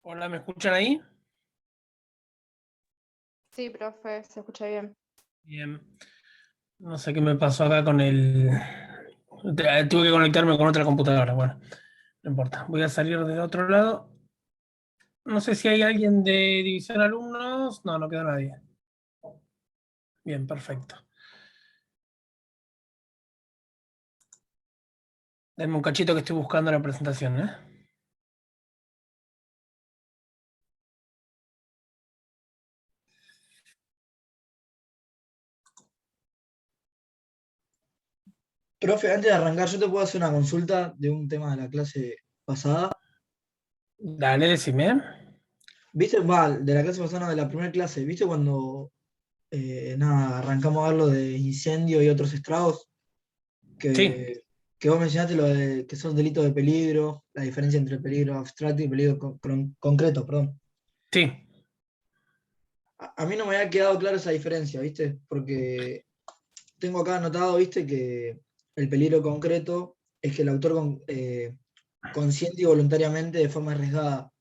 Hola, ¿me escuchan ahí? Sí, profe, se escucha bien. Bien. No sé qué me pasó acá con el... Tuve que conectarme con otra computadora. Bueno, no importa. Voy a salir del otro lado. No sé si hay alguien de División Alumnos. No, no queda nadie. Bien, perfecto. Denme un cachito que estoy buscando la presentación, ¿eh? Profe, antes de arrancar, yo te puedo hacer una consulta de un tema de la clase pasada. Dale, decime. ¿Viste? De la clase pasada, no, de la primera clase. ¿Viste cuando arrancamos a ver lo de incendio y otros estragos? Sí, Que vos mencionaste lo de que son delitos de peligro, la diferencia entre peligro abstracto y peligro concreto, perdón. sí. A mí no me había quedado claro esa diferencia, ¿viste? Porque tengo acá anotado, ¿viste? Que el peligro concreto es que el autor consciente y voluntariamente, de forma arriesgada,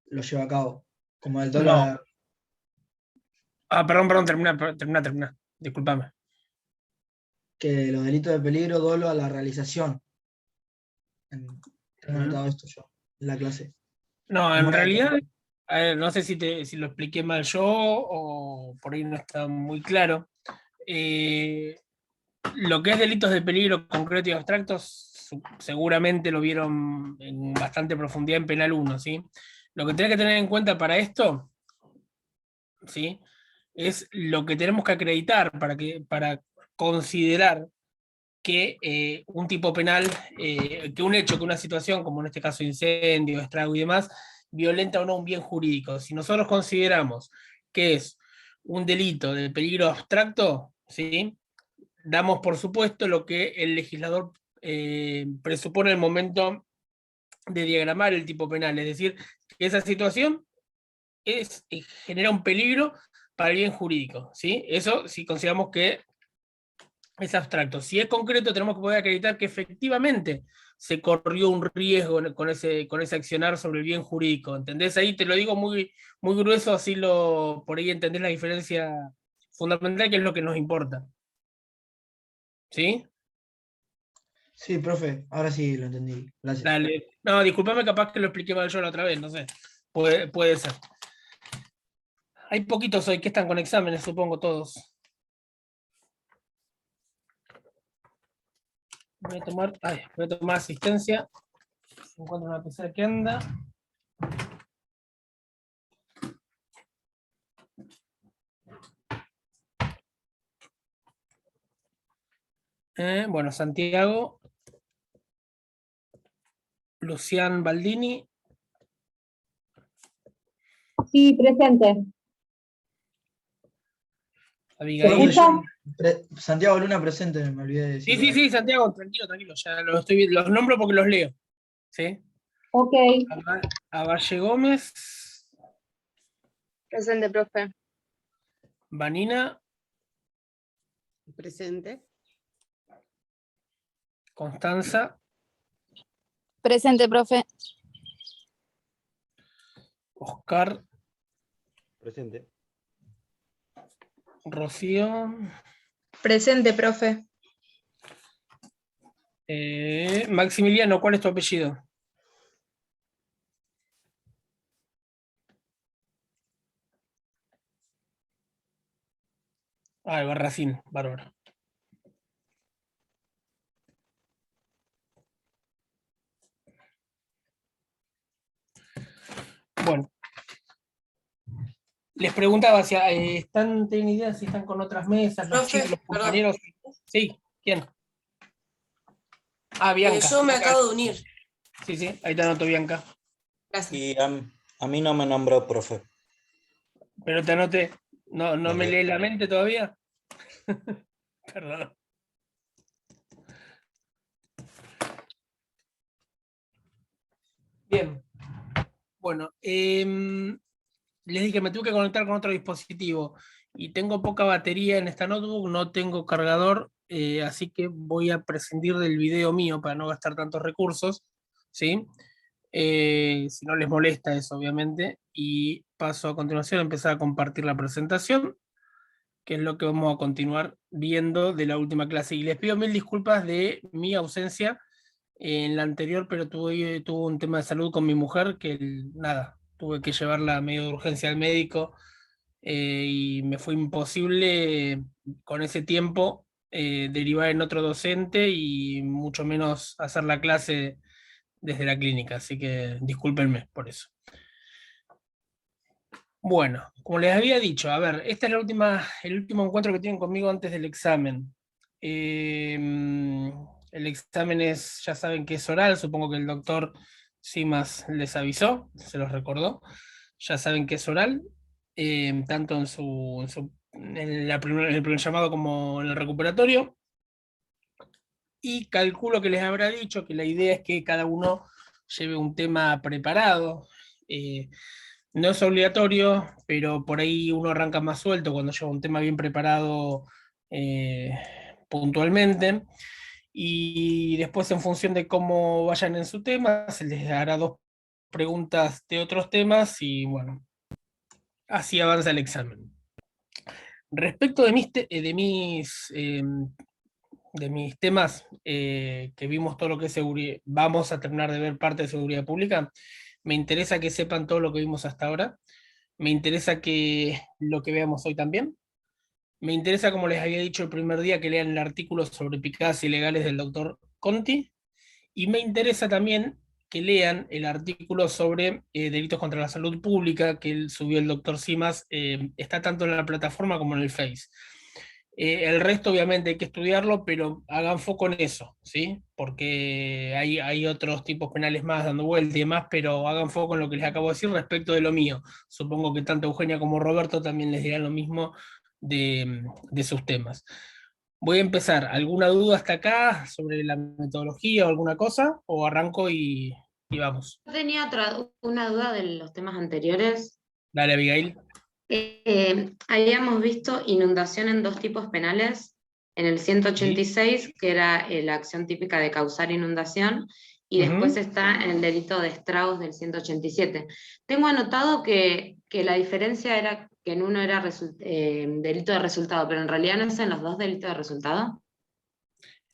lo lleva a cabo. Como el No. dólar, Perdón, termina. Discúlpame. que los delitos de peligro dolo a la realización. Tengo Ujú. anotado esto yo, en la clase. No, No me en había quedado realidad, claro. no sé si lo expliqué mal yo o por ahí no está muy claro. Eh, Lo que es delitos de peligro concreto y abstractos, seguramente lo vieron en bastante profundidad en Penal 1, ¿sí? Lo que tenés que tener en cuenta para esto, ¿sí? Es lo que tenemos que acreditar para considerar que un tipo penal, que un hecho, que una situación, como en este caso incendio, estrago y demás, violenta o no un bien jurídico. Si nosotros consideramos que es un delito de peligro abstracto, ¿sí? Damos por supuesto lo que el legislador presupone en el momento de diagramar el tipo penal, es decir, que esa situación genera un peligro para el bien jurídico, ¿sí? Eso si consideramos que es abstracto. Si es concreto, tenemos que poder acreditar que efectivamente se corrió un riesgo con ese accionar sobre el bien jurídico. ¿Entendés? Ahí te lo digo muy grueso, así por ahí entendés la diferencia fundamental, que es lo que nos importa. ¿Sí? Sí, profe, ahora sí lo entendí. Gracias. Dale. No, discúlpame, capaz que lo expliqué mal yo la otra vez, no sé. Puede ser. Hay poquitos hoy que están con exámenes, supongo todos. Voy a tomar asistencia. Encuentro una PC que anda. Bueno, Santiago, Lucián Baldini, Sí, presente. ¿Se Abigail. Profe, escucha? Santiago Luna presente, me olvidé de Sí, decirlo. sí, Santiago, tranquilo, ya los nombro porque los leo. ¿Sí? Ok. A Valle Gómez, Presente, profe. Vanina, Presente. Constanza, Presente, profe. Oscar, Presente. Rocío, Presente, profe. Maximiliano, ¿cuál es tu apellido? Barracín, bárbaro. Bueno, les preguntaba si tienen idea si están con otras mesas, los Profe, chicos, los perdón. compañeros. Sí, ¿quién? Bianca. Yo me acabo de unir. Sí, ahí te anoto, Bianca. Gracias. Y a mí no me nombró profe. Pero te anoté. ¿No me Ok. lees la mente todavía? Perdón. Bien. Bueno, les dije que me tuve que conectar con otro dispositivo y tengo poca batería en esta notebook, no tengo cargador, así que voy a prescindir del video mío para no gastar tantos recursos, ¿sí? Si no les molesta eso, obviamente, y paso a continuación a empezar a compartir la presentación, que es lo que vamos a continuar viendo de la última clase. Y les pido mil disculpas de mi ausencia en la anterior, pero tuve un tema de salud con mi mujer, que nada, tuve que llevarla a medio de urgencia al médico, y me fue imposible con ese tiempo derivar en otro docente y mucho menos hacer la clase desde la clínica, así que discúlpenme por eso. Bueno, como les había dicho, a ver, esta es el último encuentro que tienen conmigo antes del examen. El examen ya saben que es oral, supongo que el doctor Simas les avisó, se los recordó. Ya saben que es oral, tanto en en el primer llamado como en el recuperatorio. Y calculo que les habrá dicho que la idea es que cada uno lleve un tema preparado. No es obligatorio, pero por ahí uno arranca más suelto cuando lleva un tema bien preparado puntualmente. Y después, en función de cómo vayan en su tema, se les hará dos preguntas de otros temas y bueno, así avanza el examen. Respecto de mis temas, que vimos todo lo que es seguridad, vamos a terminar de ver parte de seguridad pública, me interesa que sepan todo lo que vimos hasta ahora, me interesa que lo que veamos hoy también, me interesa, como les había dicho el primer día, que lean el artículo sobre picadas ilegales del doctor Conti, y me interesa también que lean el artículo sobre delitos contra la salud pública que subió el doctor Simas, está tanto en la plataforma como en el Face. El resto obviamente hay que estudiarlo, pero hagan foco en eso, ¿sí? Porque hay otros tipos penales más dando vuelta y demás, pero hagan foco en lo que les acabo de decir respecto de lo mío. Supongo que tanto Eugenia como Roberto también les dirán lo mismo de sus temas. Voy a empezar. ¿Alguna duda hasta acá sobre la metodología o alguna cosa? ¿O arranco y vamos? Yo tenía una duda de los temas anteriores. Dale, Abigail. Habíamos visto inundación en dos tipos penales, en el 186, que era la acción típica de causar inundación, y después está en el delito de estragos del 187. Tengo anotado que la diferencia era que en uno era delito de resultado, pero en realidad no es en los dos delitos de resultado.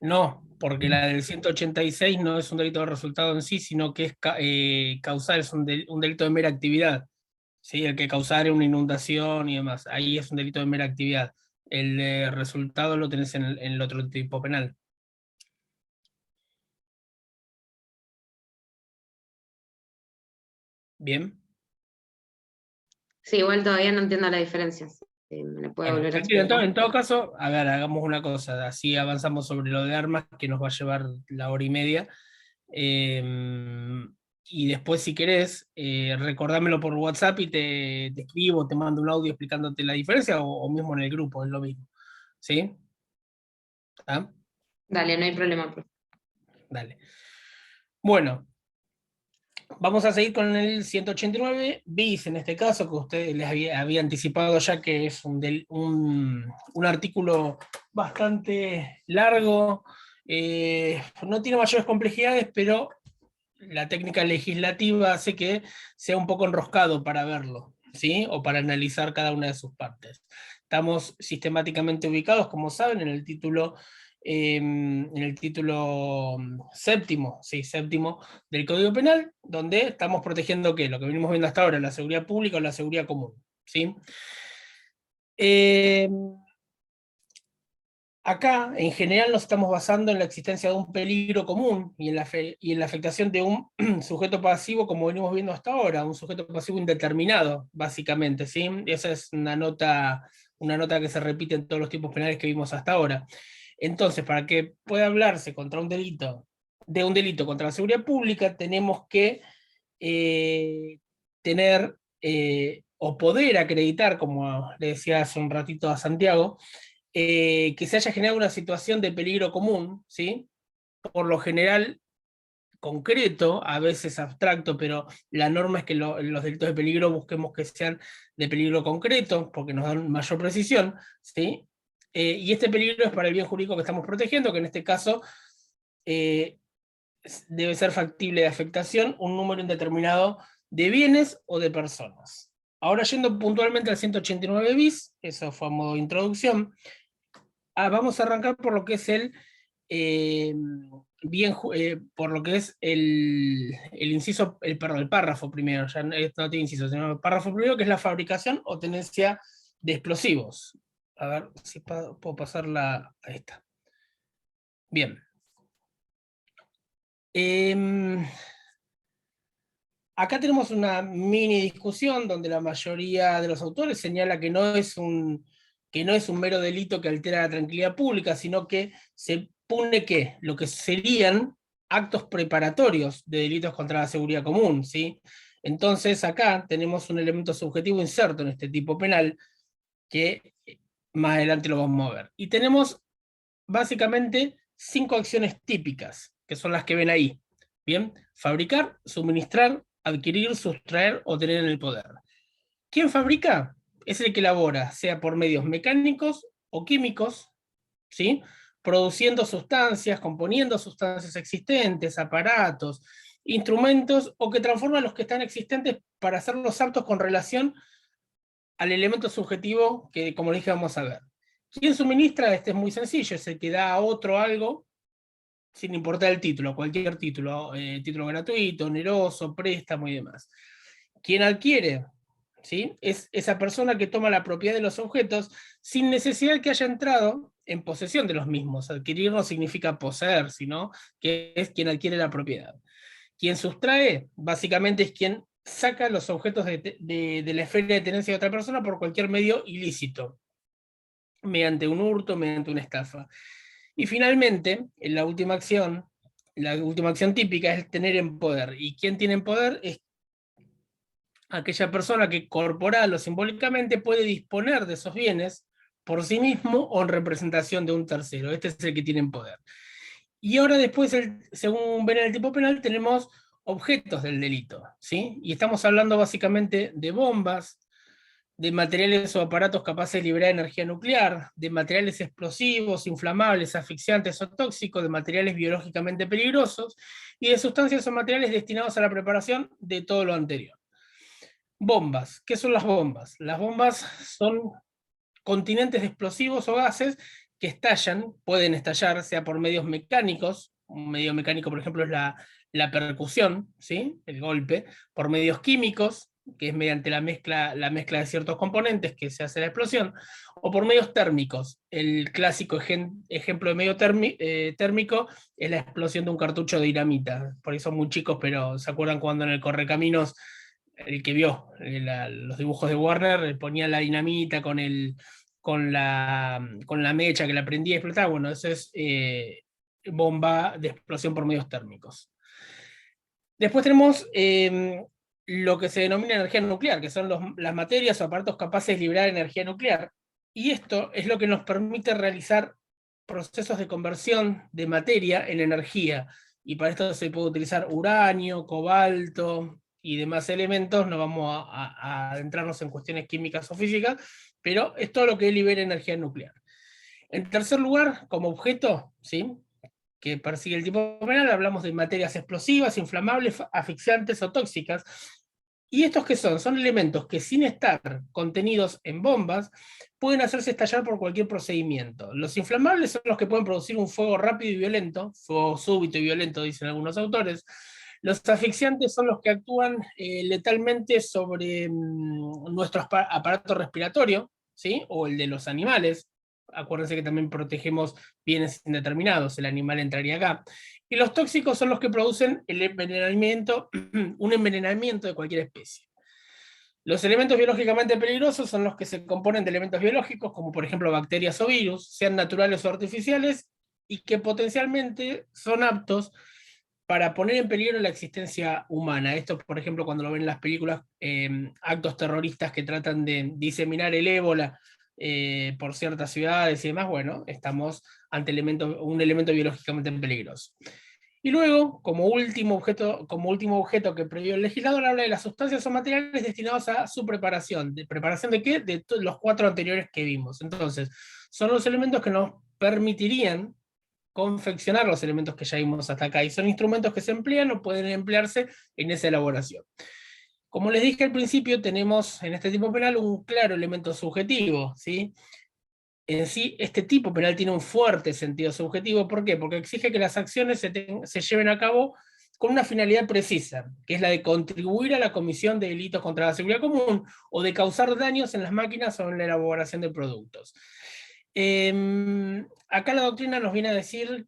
No, porque la del 186 no es un delito de resultado en sí, sino que es causar, es un delito de mera actividad. ¿Sí? El que causara una inundación y demás. Ahí es un delito de mera actividad. El resultado lo tenés en el otro tipo penal. Bien. Sí, igual todavía no entiendo la diferencia. ¿Me la puede Bueno, volver a tranquilo, explicar? en todo caso, a ver, hagamos una cosa, así avanzamos sobre lo de armas, que nos va a llevar la hora y media. Y después, si querés, recordámelo por WhatsApp y te escribo, te mando un audio explicándote la diferencia, o mismo en el grupo, es lo mismo. ¿Sí? ¿Ah? Dale, no hay problema, profe. Dale. Bueno, vamos a seguir con el 189 bis, en este caso, que usted les había anticipado ya que es un artículo bastante largo, no tiene mayores complejidades, pero la técnica legislativa hace que sea un poco enroscado para verlo, ¿sí? O para analizar cada una de sus partes. Estamos sistemáticamente ubicados, como saben, en el título séptimo, sí, séptimo del Código Penal, donde estamos protegiendo ¿qué? Lo que venimos viendo hasta ahora, la seguridad pública o la seguridad común, ¿sí? Acá, en general, nos estamos basando en la existencia de un peligro común y en la afectación de un sujeto pasivo, como venimos viendo hasta ahora, un sujeto pasivo indeterminado, básicamente, ¿sí? Esa es una nota que se repite en todos los tipos penales que vimos hasta ahora. Entonces, para que pueda hablarse de un delito contra la seguridad pública, tenemos que tener o poder acreditar, como le decía hace un ratito a Santiago, que se haya generado una situación de peligro común, ¿sí? Por lo general concreto, a veces abstracto, pero la norma es que los delitos de peligro busquemos que sean de peligro concreto, porque nos dan mayor precisión, ¿sí? Y este peligro es para el bien jurídico que estamos protegiendo, que en este caso debe ser factible de afectación un número indeterminado de bienes o de personas. Ahora yendo puntualmente al 189 bis, eso fue a modo de introducción, vamos a arrancar por lo que es el por lo que es el inciso, perdón, el párrafo primero, ya no tiene inciso, sino el párrafo primero, que es la fabricación o tenencia de explosivos. A ver si puedo pasarla a esta. Bien. Acá tenemos una mini discusión donde la mayoría de los autores señala que no es un mero delito que altera la tranquilidad pública, sino que se pone que lo que serían actos preparatorios de delitos contra la seguridad común, ¿sí? Entonces acá tenemos un elemento subjetivo inserto en este tipo penal, que más adelante lo vamos a ver. Y tenemos básicamente 5 acciones típicas, que son las que ven ahí. Bien, fabricar, suministrar, adquirir, sustraer o tener en el poder. ¿Quién fabrica? Es el que elabora, sea por medios mecánicos o químicos, ¿sí? Produciendo sustancias, componiendo sustancias existentes, aparatos, instrumentos, o que transforma los que están existentes para hacerlos aptos con relación al elemento subjetivo que, como les dije, vamos a ver. ¿Quién suministra? Este es muy sencillo, es el que da a otro algo, sin importar el título, cualquier título, título gratuito, oneroso, préstamo y demás. ¿Quién adquiere? ¿Sí? Es esa persona que toma la propiedad de los objetos sin necesidad que haya entrado en posesión de los mismos. Adquirir no significa poseer, sino que es quien adquiere la propiedad. Quien sustrae, básicamente es quien saca los objetos de la esfera de tenencia de otra persona por cualquier medio ilícito, mediante un hurto, mediante una estafa. Y finalmente, en la última acción típica es tener en poder. ¿Y quién tiene en poder? Es aquella persona que corporal o simbólicamente puede disponer de esos bienes por sí mismo o en representación de un tercero. Este es el que tiene en poder. Y ahora después, según ven en el tipo penal, tenemos objetos del delito, ¿sí? Y estamos hablando básicamente de bombas, de materiales o aparatos capaces de liberar energía nuclear, de materiales explosivos, inflamables, asfixiantes o tóxicos, de materiales biológicamente peligrosos, y de sustancias o materiales destinados a la preparación de todo lo anterior. Bombas. ¿Qué son las bombas? Las bombas son continentes de explosivos o gases que estallan, pueden estallar, sea por medios mecánicos, un medio mecánico, por ejemplo, es la percusión, ¿sí? El golpe, por medios químicos, que es mediante la mezcla de ciertos componentes que se hace la explosión, o por medios térmicos. El clásico ejemplo de medio térmico es la explosión de un cartucho de dinamita. Por eso son muy chicos, pero ¿se acuerdan cuando en el Correcaminos, el que vio los dibujos de Warner, ponía la dinamita con la mecha que la prendía y explotaba? Bueno, eso es bomba de explosión por medios térmicos. Después tenemos lo que se denomina energía nuclear, que son las materias o aparatos capaces de liberar energía nuclear. Y esto es lo que nos permite realizar procesos de conversión de materia en energía. Y para esto se puede utilizar uranio, cobalto y demás elementos. No vamos a adentrarnos en cuestiones químicas o físicas, pero es todo lo que libera energía nuclear. En tercer lugar, como objeto, ¿sí?, que persigue el tipo penal, hablamos de materias explosivas, inflamables, asfixiantes o tóxicas. ¿Y estos qué son? Son elementos que, sin estar contenidos en bombas, pueden hacerse estallar por cualquier procedimiento. Los inflamables son los que pueden producir un fuego rápido y violento, fuego súbito y violento, dicen algunos autores. Los asfixiantes son los que actúan letalmente sobre nuestro aparato respiratorio, ¿sí?, o el de los animales. Acuérdense que también protegemos bienes indeterminados, el animal entraría acá. Y los tóxicos son los que producen el envenenamiento, un envenenamiento de cualquier especie. Los elementos biológicamente peligrosos son los que se componen de elementos biológicos, como por ejemplo bacterias o virus, sean naturales o artificiales, y que potencialmente son aptos para poner en peligro la existencia humana. Esto, por ejemplo, cuando lo ven en las películas, actos terroristas que tratan de diseminar el ébola por ciertas ciudades y demás, bueno, estamos ante un elemento biológicamente peligroso. Y luego, como último objeto que previó el legislador, habla de las sustancias o materiales destinados a su preparación. ¿De preparación de qué? De los 4 anteriores que vimos. Entonces, son los elementos que nos permitirían confeccionar los elementos que ya vimos hasta acá, y son instrumentos que se emplean o pueden emplearse en esa elaboración. Como les dije al principio, tenemos en este tipo penal un claro elemento subjetivo, ¿sí? En sí, este tipo penal tiene un fuerte sentido subjetivo. ¿Por qué? Porque exige que las acciones se lleven a cabo con una finalidad precisa, que es la de contribuir a la comisión de delitos contra la seguridad común, o de causar daños en las máquinas o en la elaboración de productos. Acá la doctrina nos viene a decir,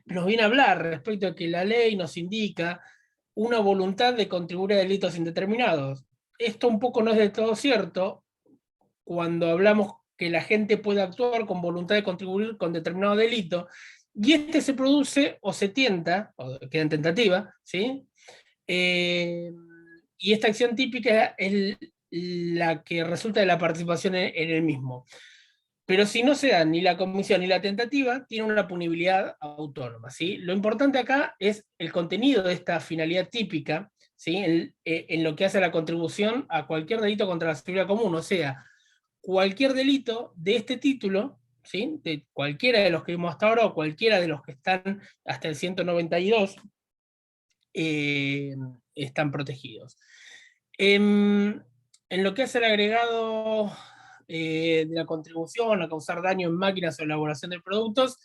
nos viene a hablar respecto a que la ley nos indica una voluntad de contribuir a delitos indeterminados. Esto un poco no es del todo cierto cuando hablamos que la gente puede actuar con voluntad de contribuir con determinado delito, y este se produce o se tienta, o queda en tentativa, ¿sí? Y esta acción típica es la que resulta de la participación en el mismo. Pero si no se da ni la comisión ni la tentativa, tiene una punibilidad autónoma, ¿sí? Lo importante acá es el contenido de esta finalidad típica, ¿sí? En lo que hace a la contribución a cualquier delito contra la seguridad común, o sea, cualquier delito de este título, ¿sí? De cualquiera de los que vimos hasta ahora, o cualquiera de los que están hasta el 192, están protegidos. En lo que hace el agregado de la contribución a causar daño en máquinas o elaboración de productos,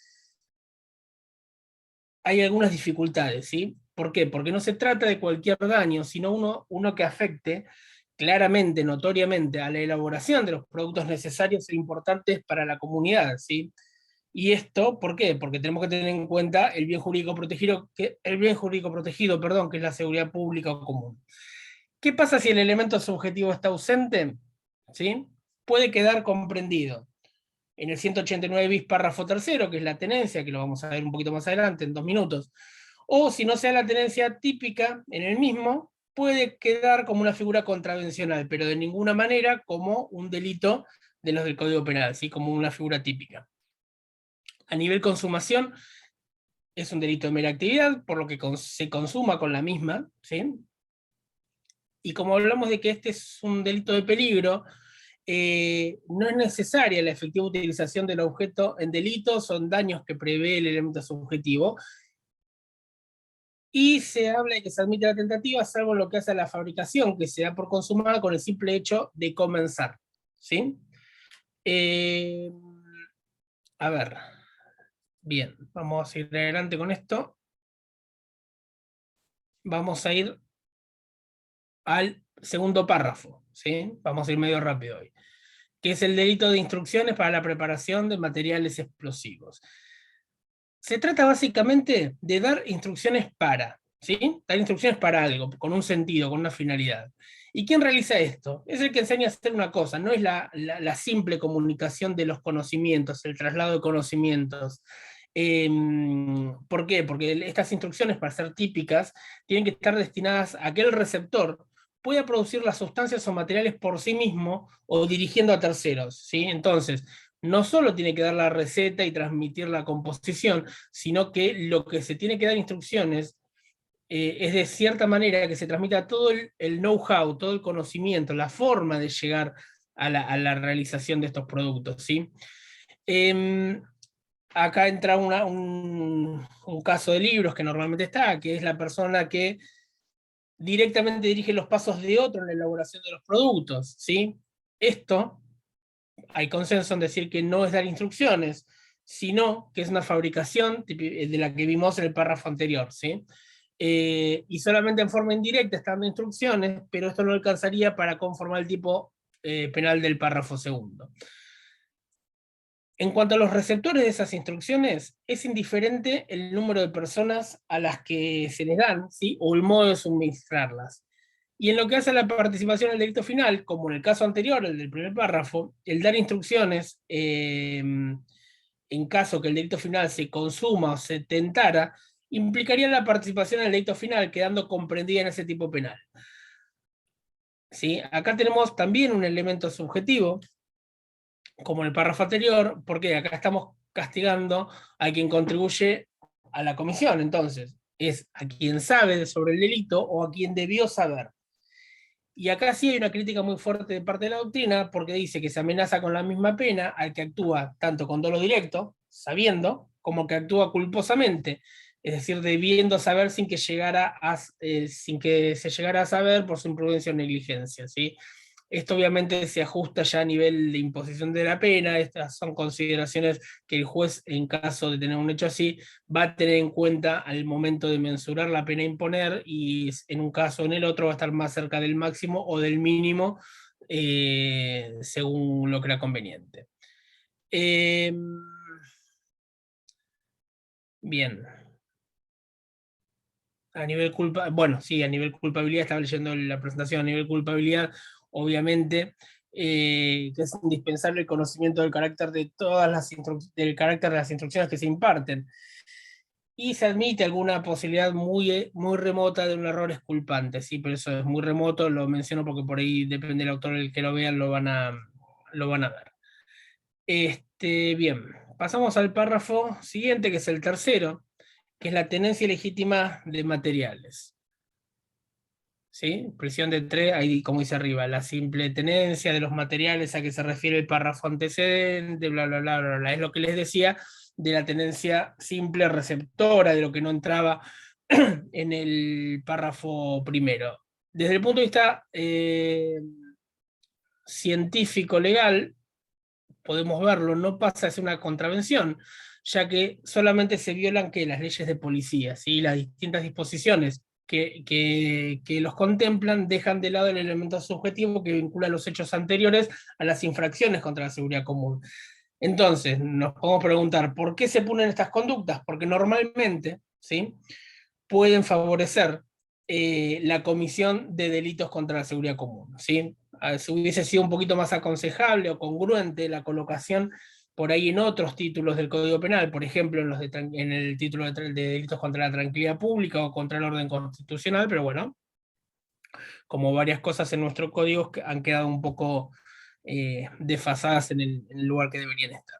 hay algunas dificultades, ¿sí? ¿Por qué? Porque no se trata de cualquier daño, sino uno que afecte claramente, notoriamente, a la elaboración de los productos necesarios e importantes para la comunidad, ¿sí? Y esto, ¿por qué? Porque tenemos que tener en cuenta el bien jurídico protegido, que es la seguridad pública o común. ¿Qué pasa si el elemento subjetivo está ausente? ¿Sí? Puede quedar comprendido en el 189 bis párrafo tercero, que es la tenencia, que lo vamos a ver un poquito más adelante, en 2 minutos. O si no sea la tenencia típica en el mismo, puede quedar como una figura contravencional, pero de ninguna manera como un delito de los del Código Penal, ¿sí? Como una figura típica. A nivel consumación, es un delito de mera actividad, por lo que se consuma con la misma, ¿sí? Y como hablamos de que este es un delito de peligro, no es necesaria la efectiva utilización del objeto en delitos o en daños que prevé el elemento subjetivo, y se habla de que se admite la tentativa, salvo lo que hace a la fabricación, que se da por consumada con el simple hecho de comenzar, ¿sí? A ver, bien, vamos a ir adelante con esto. Vamos a ir al segundo párrafo, ¿sí? Vamos a ir medio rápido hoy, que es el delito de instrucciones para la preparación de materiales explosivos. Se trata básicamente de dar instrucciones para, ¿sí? Dar instrucciones para algo, con un sentido, con una finalidad. ¿Y quién realiza esto? Es el que enseña a hacer una cosa, no es la simple comunicación de los conocimientos, el traslado de conocimientos. ¿Por qué? Porque estas instrucciones, para ser típicas, tienen que estar destinadas a que el receptor pueda producir las sustancias o materiales por sí mismo o dirigiendo a terceros, ¿sí? Entonces, no solo tiene que dar la receta y transmitir la composición, sino que lo que se tiene que dar instrucciones es de cierta manera que se transmita todo el know-how, todo el conocimiento, la forma de llegar a la realización de estos productos, ¿sí? Acá entra un caso de libros que normalmente está, que es la persona que directamente dirige los pasos de otro en la elaboración de los productos, ¿sí? Esto, hay consenso en decir que no es dar instrucciones, sino que es una fabricación de la que vimos en el párrafo anterior, ¿sí? Y solamente en forma indirecta está dando instrucciones, pero esto no alcanzaría para conformar el tipo penal del párrafo segundo. En cuanto a los receptores de esas instrucciones, es indiferente el número de personas a las que se les dan, ¿sí? O el modo de suministrarlas. Y en lo que hace a la participación en el delito final, como en el caso anterior, el del primer párrafo, el dar instrucciones en caso que el delito final se consuma o se tentara, implicaría la participación en el delito final, quedando comprendida en ese tipo penal. ¿Sí? Acá tenemos también un elemento subjetivo, como en el párrafo anterior, porque acá estamos castigando a quien contribuye a la comisión, entonces, es a quien sabe sobre el delito o a quien debió saber. Y acá sí hay una crítica muy fuerte de parte de la doctrina, porque dice que se amenaza con la misma pena al que actúa tanto con dolo directo, sabiendo, como que actúa culposamente, es decir, debiendo saber sin que se llegara a saber por su imprudencia o negligencia, ¿sí? Esto obviamente se ajusta ya a nivel de imposición de la pena. Estas son consideraciones que el juez, en caso de tener un hecho así, va a tener en cuenta al momento de mensurar la pena a imponer, y en un caso o en el otro va a estar más cerca del máximo o del mínimo, según lo crea conveniente. Bien. A nivel a nivel culpabilidad, estaba leyendo la presentación, a nivel culpabilidad, obviamente, que es indispensable el conocimiento del carácter de del carácter de las instrucciones que se imparten. Y se admite alguna posibilidad muy, muy remota de un error exculpante, ¿sí? Pero eso es muy remoto, lo menciono porque por ahí depende del autor el que lo vean, lo van a ver. Bien, pasamos al párrafo siguiente, que es el tercero, que es la tenencia legítima de materiales. ¿Sí? Prisión de 3, ahí como dice arriba, la simple tenencia de los materiales a que se refiere el párrafo antecedente, bla, bla, bla, bla, bla. Es lo que les decía de la tenencia simple receptora, de lo que no entraba en el párrafo primero. Desde el punto de vista científico-legal, podemos verlo, no pasa a ser una contravención, ya que solamente se violan las leyes de policía, ¿sí? Las distintas disposiciones que los contemplan dejan de lado el elemento subjetivo que vincula los hechos anteriores a las infracciones contra la seguridad común. Entonces, nos podemos preguntar, ¿por qué se ponen estas conductas? Porque normalmente, ¿sí?, pueden favorecer la comisión de delitos contra la seguridad común, ¿sí? Si hubiese sido un poquito más aconsejable o congruente la colocación por ahí en otros títulos del Código Penal, por ejemplo en el título de delitos contra la tranquilidad pública o contra el orden constitucional, pero bueno, como varias cosas en nuestro código han quedado un poco desfasadas en el lugar que deberían estar.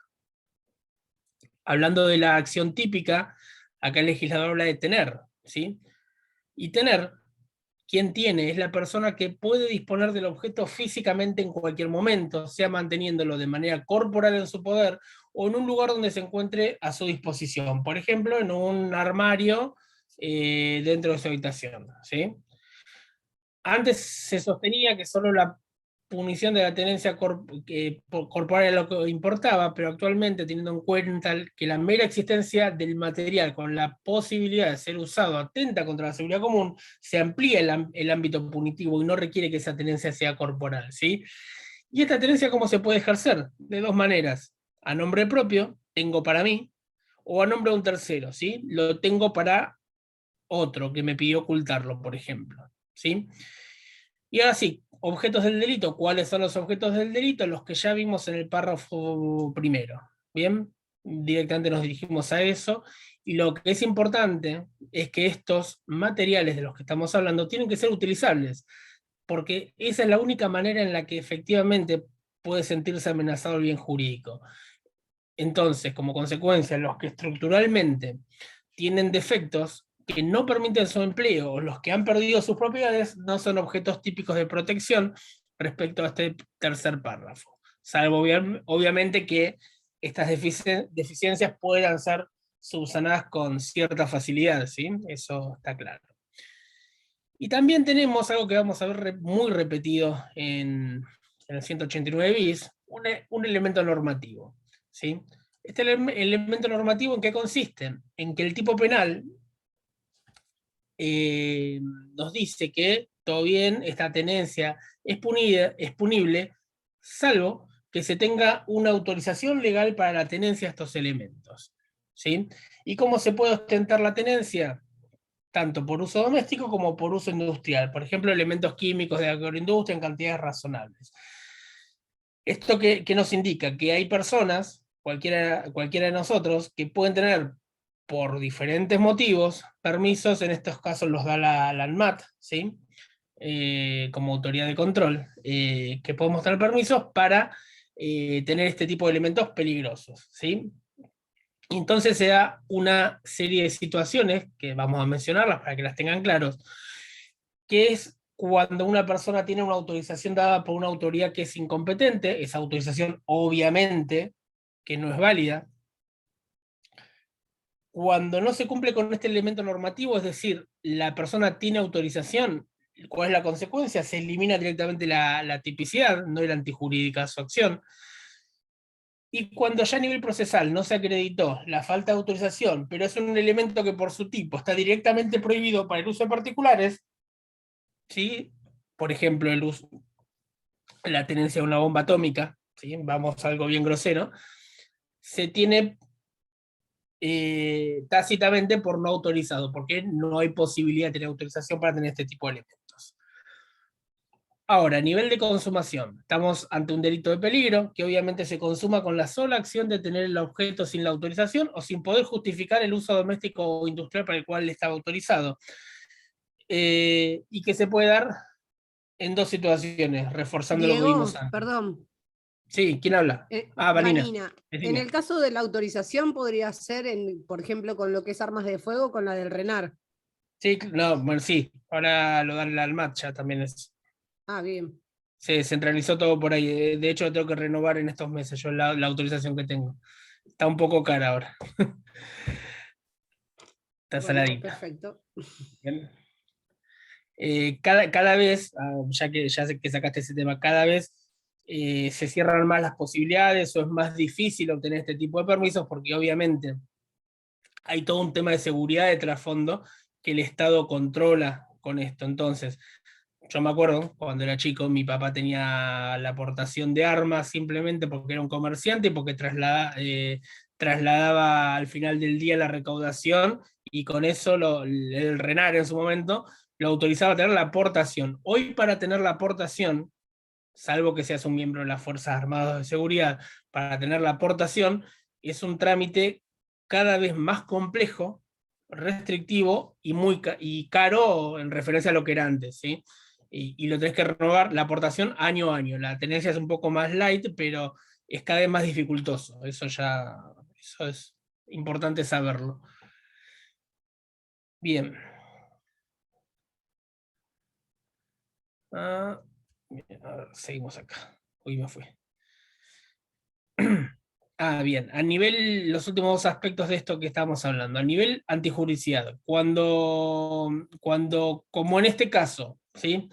Hablando de la acción típica, acá el legislador habla de tener, ¿sí? Y tener, quien tiene, es la persona que puede disponer del objeto físicamente en cualquier momento, sea manteniéndolo de manera corporal en su poder o en un lugar donde se encuentre a su disposición. Por ejemplo, en un armario dentro de su habitación, ¿sí? Antes se sostenía que solo la punición de la tenencia corporal era lo que importaba, pero actualmente, teniendo en cuenta que la mera existencia del material con la posibilidad de ser usado atenta contra la seguridad común, se amplía el ámbito punitivo y no requiere que esa tenencia sea corporal, ¿sí? ¿Y esta tenencia cómo se puede ejercer? De dos maneras: a nombre propio, tengo para mí, o a nombre de un tercero, ¿sí? Lo tengo para otro que me pidió ocultarlo, por ejemplo, ¿sí? Y ahora sí, objetos del delito. ¿Cuáles son los objetos del delito? Los que ya vimos en el párrafo primero. Bien, directamente nos dirigimos a eso. Y lo que es importante es que estos materiales de los que estamos hablando tienen que ser utilizables, porque esa es la única manera en la que efectivamente puede sentirse amenazado el bien jurídico. Entonces, como consecuencia, los que estructuralmente tienen defectos que no permiten su empleo, o los que han perdido sus propiedades, no son objetos típicos de protección respecto a este tercer párrafo, salvo obviamente que estas deficiencias puedan ser subsanadas con cierta facilidad, ¿sí? Eso está claro. Y también tenemos algo que vamos a ver muy repetido en el 189 bis, un elemento normativo, ¿sí? Este elemento normativo, ¿en qué consiste? En que el tipo penal nos dice que todo bien, esta tenencia es punible, salvo que se tenga una autorización legal para la tenencia de estos elementos, ¿sí? ¿Y cómo se puede ostentar la tenencia? Tanto por uso doméstico como por uso industrial. Por ejemplo, elementos químicos de agroindustria en cantidades razonables. ¿Esto qué nos indica? Que hay personas, cualquiera de nosotros, que pueden tener, por diferentes motivos, permisos, en estos casos los da la ANMAT, ¿sí? Como autoridad de control, que podemos tener permisos para tener este tipo de elementos peligrosos, ¿sí? Entonces se da una serie de situaciones, que vamos a mencionarlas para que las tengan claros, que es cuando una persona tiene una autorización dada por una autoridad que es incompetente. Esa autorización obviamente que no es válida, Cuando no se cumple con este elemento normativo, es decir, la persona tiene autorización, ¿cuál es la consecuencia? Se elimina directamente la tipicidad, no era antijurídica su acción. Y cuando ya a nivel procesal no se acreditó la falta de autorización, pero es un elemento que por su tipo está directamente prohibido para el uso de particulares, ¿sí? Por ejemplo, la tenencia de una bomba atómica, ¿sí? Vamos a algo bien grosero, se tiene tácitamente por no autorizado, porque no hay posibilidad de tener autorización para tener este tipo de elementos. Ahora, a nivel de consumación, estamos ante un delito de peligro, que obviamente se consuma con la sola acción de tener el objeto sin la autorización o sin poder justificar el uso doméstico o industrial para el cual estaba autorizado. Y que se puede dar en dos situaciones, reforzando lo que Diego, vimos antes. perdón. Sí, ¿quién habla? Vanina. Vanina, Decime. en el caso de la autorización podría ser, por ejemplo, con lo que es armas de fuego, con la del RENAR. Sí, no, bueno, sí, ahora lo dan al MAT ya también es. Ah, bien. Se centralizó todo por ahí. De hecho, tengo que renovar en estos meses yo la autorización que tengo. Está un poco cara ahora. Está Bueno, saladita. perfecto. Bien. Cada vez, ya sé que sacaste ese tema, cada vez se cierran más las posibilidades o es más difícil obtener este tipo de permisos porque obviamente hay todo un tema de seguridad de trasfondo que el Estado controla con esto. Entonces, yo me acuerdo, cuando era chico, mi papá tenía la aportación de armas simplemente porque era un comerciante y porque trasladaba al final del día la recaudación y con eso el RENAR en su momento lo autorizaba a tener la aportación. Hoy para tener la aportación, salvo que seas un miembro de las Fuerzas Armadas de Seguridad, para tener la aportación es un trámite cada vez más complejo, restrictivo y caro en referencia a lo que era antes, ¿sí? Y lo tenés que renovar la aportación año a año. La tenencia es un poco más light, pero es cada vez más dificultoso. Eso es importante saberlo. Bien. Bien, a ver, seguimos acá. Uy, me fui. Bien, a nivel, los últimos dos aspectos de esto que estábamos hablando, a nivel antijuricidad, cuando, como en este caso, ¿sí?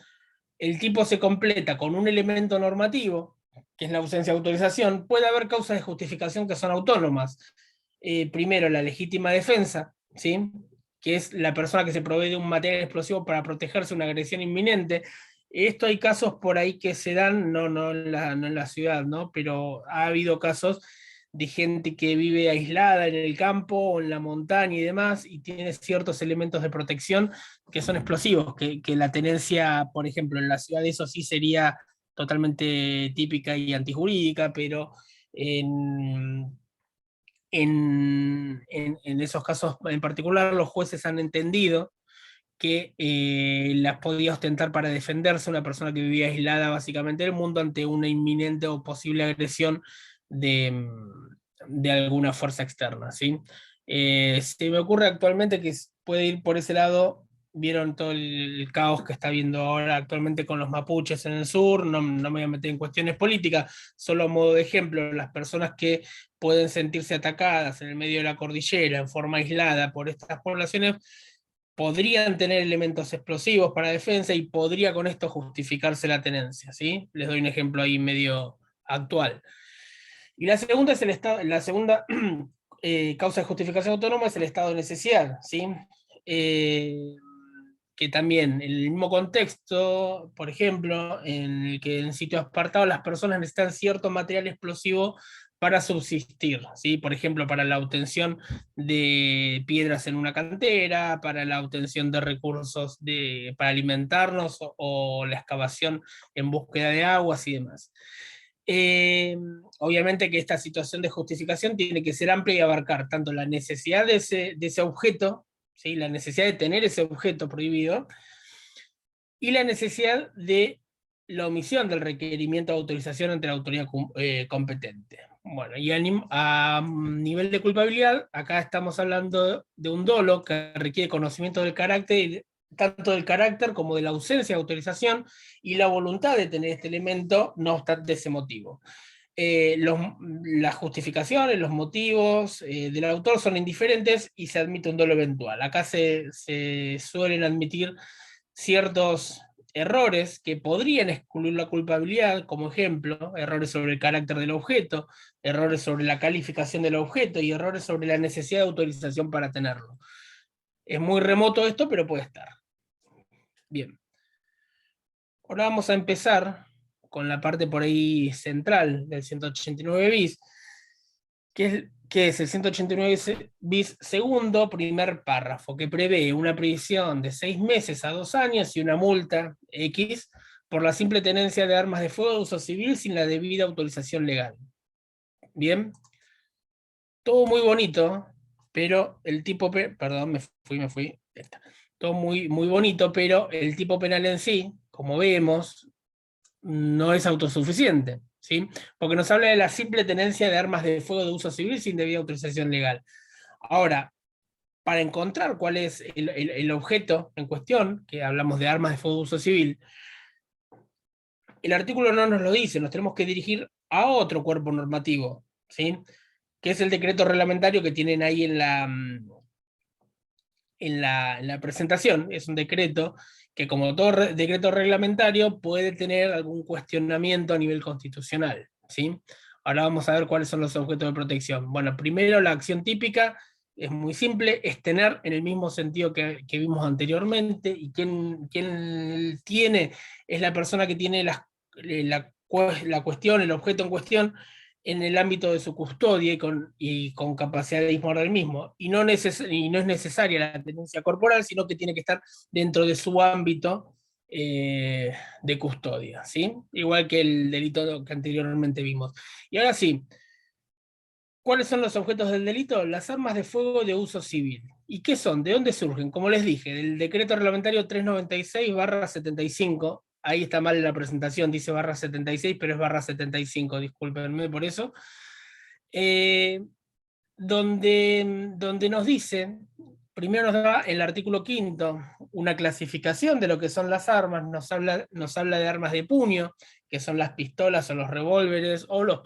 El tipo se completa con un elemento normativo, que es la ausencia de autorización, puede haber causas de justificación que son autónomas. Primero, la legítima defensa, ¿sí? Que es la persona que se provee de un material explosivo para protegerse de una agresión inminente. Esto hay casos por ahí que se dan, no en la ciudad, ¿no? Pero ha habido casos de gente que vive aislada en el campo o en la montaña y demás, y tiene ciertos elementos de protección que son explosivos, que la tenencia, por ejemplo, en la ciudad eso sí sería totalmente típica y antijurídica, pero en esos casos en particular los jueces han entendido que las podía ostentar para defenderse una persona que vivía aislada básicamente del mundo ante una inminente o posible agresión de alguna fuerza externa, ¿sí? Se me ocurre actualmente que puede ir por ese lado. Vieron todo el caos que está habiendo ahora actualmente con los mapuches en el sur, no me voy a meter en cuestiones políticas, solo a modo de ejemplo, las personas que pueden sentirse atacadas en el medio de la cordillera en forma aislada por estas poblaciones, podrían tener elementos explosivos para defensa y podría con esto justificarse la tenencia, ¿sí? Les doy un ejemplo ahí medio actual. Y la segunda es la segunda causa de justificación autónoma es el estado de necesidad, ¿sí? Que también en el mismo contexto, por ejemplo, en el que en sitios apartados las personas necesitan cierto material explosivo para subsistir, ¿sí? Por ejemplo, para la obtención de piedras en una cantera, para la obtención de recursos para alimentarnos o la excavación en búsqueda de aguas y demás. Obviamente que esta situación de justificación tiene que ser amplia y abarcar tanto la necesidad de ese objeto, ¿sí? La necesidad de tener ese objeto prohibido, y la necesidad de la omisión del requerimiento de autorización ante la autoridad competente. Bueno, y a nivel de culpabilidad, acá estamos hablando de un dolo que requiere conocimiento del carácter, tanto del carácter como de la ausencia de autorización y la voluntad de tener este elemento, no obstante ese motivo. las justificaciones, los motivos del autor son indiferentes y se admite un dolo eventual. Acá se suelen admitir ciertos errores que podrían excluir la culpabilidad, como ejemplo, errores sobre el carácter del objeto, errores sobre la calificación del objeto y errores sobre la necesidad de autorización para tenerlo. Es muy remoto esto, pero puede estar. Bien. Ahora vamos a empezar con la parte por ahí central del 189 bis, que es el 189 bis segundo, primer párrafo, que prevé una prisión de 6 meses a 2 años y una multa X por la simple tenencia de armas de fuego de uso civil sin la debida autorización legal. Bien. Todo muy bonito, pero el tipo... Perdón, me fui. Todo muy, muy bonito, pero el tipo penal en sí, como vemos, no es autosuficiente, ¿sí? Porque nos habla de la simple tenencia de armas de fuego de uso civil sin debida autorización legal. Ahora, para encontrar cuál es el objeto en cuestión, que hablamos de armas de fuego de uso civil, el artículo no nos lo dice, nos tenemos que dirigir a otro cuerpo normativo, ¿sí? Que es el decreto reglamentario que tienen ahí en la presentación. Es un decreto que, como todo decreto reglamentario, puede tener algún cuestionamiento a nivel constitucional, ¿sí? Ahora vamos a ver cuáles son los objetos de protección. Bueno, primero la acción típica es muy simple, es tener en el mismo sentido que vimos anteriormente, y quien tiene es la persona que tiene la cuestión, el objeto en cuestión, en el ámbito de su custodia y con capacidad de disponer del mismo. Y no es necesaria la tenencia corporal, sino que tiene que estar dentro de su ámbito de custodia, ¿sí? Igual que el delito que anteriormente vimos. Y ahora sí, ¿cuáles son los objetos del delito? Las armas de fuego de uso civil. ¿Y qué son? ¿De dónde surgen? Como les dije, del decreto reglamentario 396/75, ahí está mal en la presentación, dice /76, pero es /75, discúlpenme por eso, donde nos dice, primero nos da el artículo 5 una clasificación de lo que son las armas, nos habla de armas de puño, que son las pistolas o los revólveres o los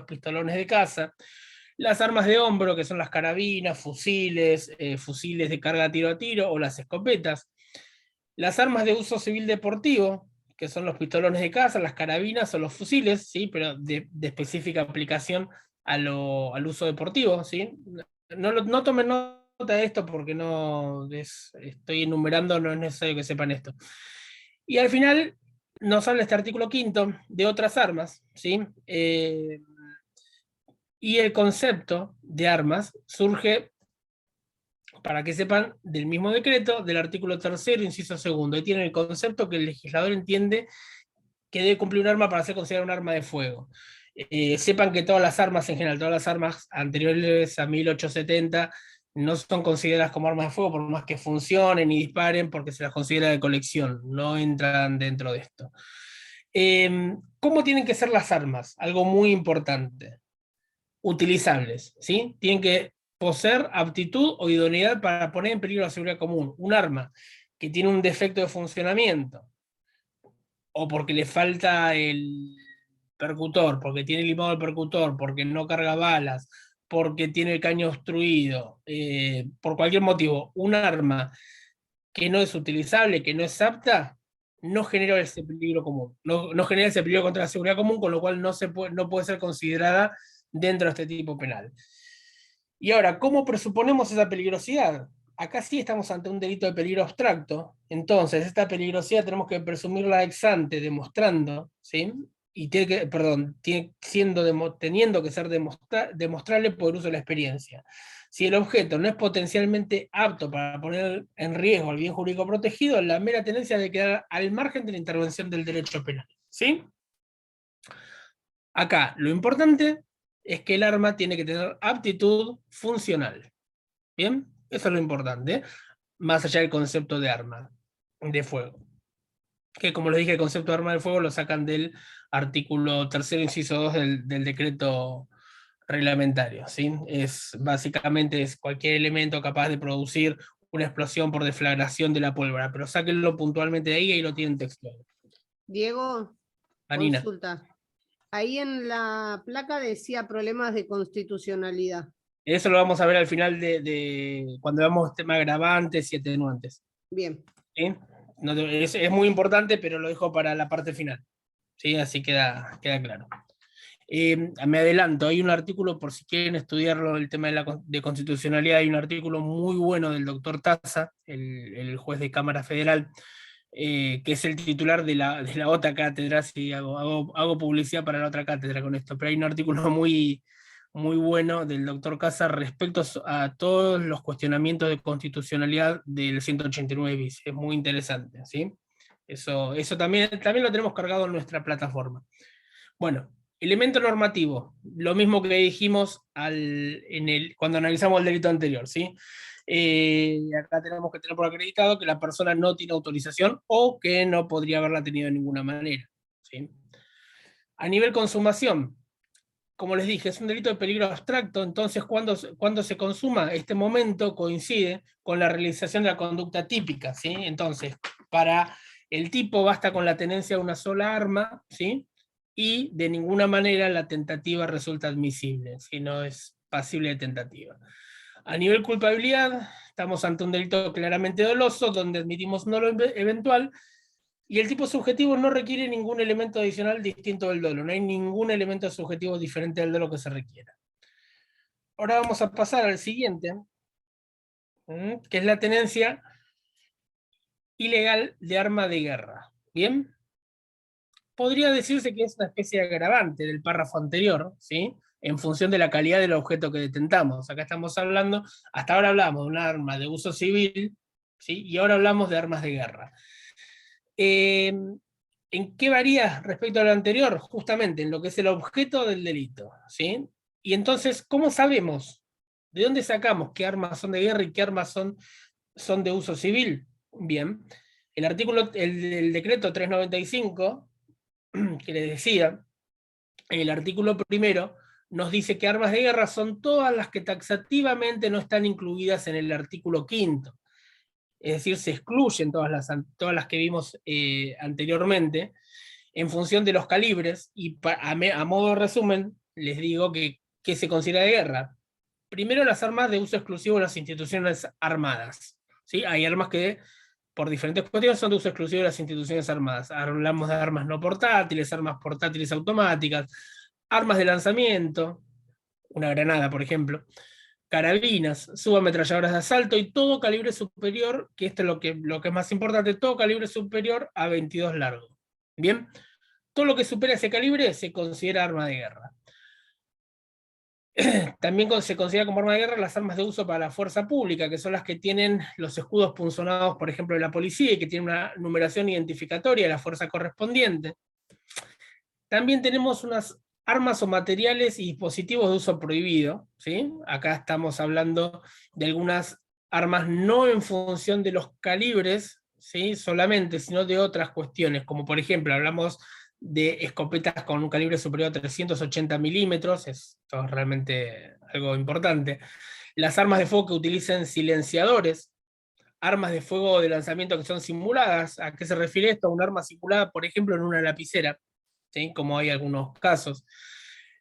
pistolones de caza, las armas de hombro, que son las carabinas, fusiles, fusiles de carga tiro a tiro o las escopetas, las armas de uso civil deportivo, que son los pistolones de caza, las carabinas o los fusiles, ¿sí? Pero de específica aplicación al uso deportivo, ¿sí? No tomen nota de esto porque estoy enumerando, no es necesario que sepan esto. Y al final nos habla este artículo 5 de otras armas, ¿sí? Y el concepto de armas surge, para que sepan, del mismo decreto, del artículo 3º, inciso 2. Ahí tienen el concepto que el legislador entiende que debe cumplir un arma para ser considerada un arma de fuego. Sepan que todas las armas en general, todas las armas anteriores a 1870, no son consideradas como armas de fuego, por más que funcionen y disparen, porque se las considera de colección, no entran dentro de esto. ¿Cómo tienen que ser las armas? Algo muy importante. Utilizables, ¿sí? Tienen que poseer aptitud o idoneidad para poner en peligro la seguridad común. Un arma que tiene un defecto de funcionamiento, o porque le falta el percutor, porque tiene limado el percutor, porque no carga balas, porque tiene el caño obstruido, por cualquier motivo, un arma que no es utilizable, que no es apta, no genera ese peligro común, no genera ese peligro contra la seguridad común, con lo cual no puede ser considerada dentro de este tipo penal. Y ahora, ¿cómo presuponemos esa peligrosidad? Acá sí estamos ante un delito de peligro abstracto, entonces esta peligrosidad tenemos que presumirla ex ante, demostrando, ¿sí? Y teniendo que ser demostrable por uso de la experiencia. Si el objeto no es potencialmente apto para poner en riesgo al bien jurídico protegido, la mera tendencia de quedar al margen de la intervención del derecho penal, ¿sí? Acá, lo importante es que el arma tiene que tener aptitud funcional. ¿Bien? Eso es lo importante, más allá del concepto de arma de fuego. Que, como les dije, el concepto de arma de fuego lo sacan del artículo 3º, inciso 2 del decreto reglamentario, ¿sí? Básicamente es cualquier elemento capaz de producir una explosión por deflagración de la pólvora, pero sáquenlo puntualmente de ahí y lo tienen textual. Diego, Marina. consulta. Ahí en la placa decía problemas de constitucionalidad. Eso lo vamos a ver al final de cuando veamos tema agravantes y atenuantes. Bien. ¿Sí? No es muy importante, pero lo dejo para la parte final. ¿Sí? Así queda claro. Me adelanto, hay un artículo, por si quieren estudiarlo, el tema de constitucionalidad, hay un artículo muy bueno del doctor Taza, el juez de Cámara Federal, que es el titular de la otra cátedra, sí, hago publicidad para la otra cátedra con esto, pero hay un artículo muy, muy bueno del doctor Taza respecto a todos los cuestionamientos de constitucionalidad del 189 bis, es muy interesante, ¿sí? Eso también lo tenemos cargado en nuestra plataforma. Bueno, elemento normativo, lo mismo que dijimos cuando analizamos el delito anterior, ¿sí? Acá tenemos que tener por acreditado que la persona no tiene autorización o que no podría haberla tenido de ninguna manera, ¿sí? A nivel consumación, como les dije, es un delito de peligro abstracto, entonces cuando se consuma, este momento coincide con la realización de la conducta típica, ¿sí? Entonces, para el tipo basta con la tenencia de una sola arma, ¿sí? Y de ninguna manera la tentativa resulta admisible, si no es pasible de tentativa. A nivel culpabilidad, estamos ante un delito claramente doloso, donde admitimos no lo eventual, y el tipo subjetivo no requiere ningún elemento adicional distinto del dolo, no hay ningún elemento subjetivo diferente del dolo que se requiera. Ahora vamos a pasar al siguiente, que es la tenencia ilegal de arma de guerra. ¿Bien? Podría decirse que es una especie de agravante del párrafo anterior, ¿sí? En función de la calidad del objeto que detentamos. Acá estamos hablando, hasta ahora hablamos de un arma de uso civil, ¿sí? Y ahora hablamos de armas de guerra. ¿En qué varía respecto a lo anterior? Justamente en lo que es el objeto del delito, ¿sí? Y entonces, ¿cómo sabemos? ¿De dónde sacamos qué armas son de guerra y qué armas son de uso civil? Bien, el decreto 395, que les decía, el artículo primero nos dice que armas de guerra son todas las que taxativamente no están incluidas en el artículo quinto. Es decir, se excluyen todas las que vimos anteriormente, en función de los calibres, y a modo de resumen, les digo que se considera de guerra. Primero, las armas de uso exclusivo de las instituciones armadas, ¿sí? Hay armas que, por diferentes cuestiones, son de uso exclusivo de las instituciones armadas. Hablamos de armas no portátiles, armas portátiles automáticas, armas de lanzamiento, una granada, por ejemplo, carabinas, subametralladoras de asalto y todo calibre superior, que esto es lo que es más importante, todo calibre superior a 22 largo. Bien, todo lo que supera ese calibre se considera arma de guerra. También se considera como arma de guerra las armas de uso para la fuerza pública, que son las que tienen los escudos punzonados, por ejemplo, de la policía, y que tienen una numeración identificatoria de la fuerza correspondiente. También tenemos unas armas o materiales y dispositivos de uso prohibido, ¿sí? Acá estamos hablando de algunas armas no en función de los calibres, ¿sí? Solamente, sino de otras cuestiones, como por ejemplo, hablamos de escopetas con un calibre superior a 380 milímetros, esto es realmente algo importante. Las armas de fuego que utilicen silenciadores, armas de fuego de lanzamiento que son simuladas. ¿A qué se refiere esto? Un arma simulada, por ejemplo, en una lapicera, ¿sí? Como hay algunos casos.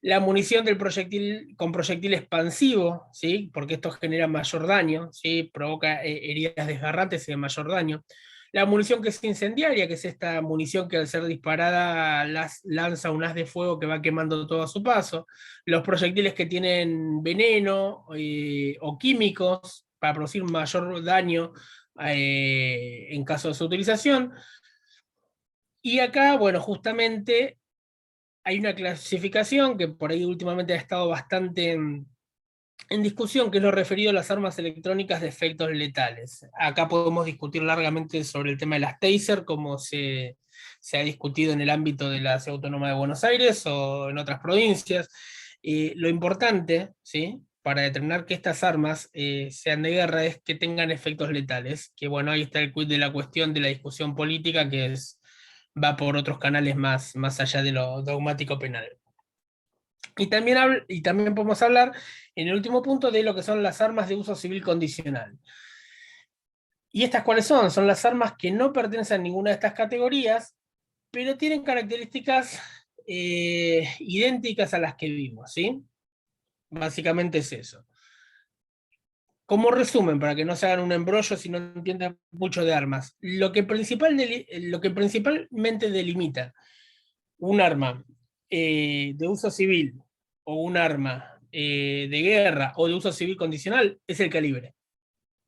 La munición del proyectil con proyectil expansivo, ¿sí? Porque esto genera mayor daño, ¿sí? Provoca heridas desgarrantes y de mayor daño. La munición que es incendiaria, que es esta munición que al ser disparada lanza un haz de fuego que va quemando todo a su paso. Los proyectiles que tienen veneno o químicos para producir mayor daño en caso de su utilización. Y acá, bueno, justamente hay una clasificación que por ahí últimamente ha estado bastante en discusión, que es lo referido a las armas electrónicas de efectos letales. Acá podemos discutir largamente sobre el tema de las taser, como se ha discutido en el ámbito de la Ciudad Autónoma de Buenos Aires o en otras provincias. Lo importante, ¿sí?, para determinar que estas armas sean de guerra es que tengan efectos letales, que bueno, ahí está el quid de la cuestión de la discusión política, que va por otros canales más allá de lo dogmático penal. Y también podemos hablar, en el último punto, de lo que son las armas de uso civil condicional. ¿Y estas cuáles son? Son las armas que no pertenecen a ninguna de estas categorías, pero tienen características idénticas a las que vimos, ¿sí? Básicamente es eso. Como resumen, para que no se hagan un embrollo si no entienden mucho de armas, lo que principalmente delimita un arma de uso civil o un arma de guerra o de uso civil condicional es el calibre.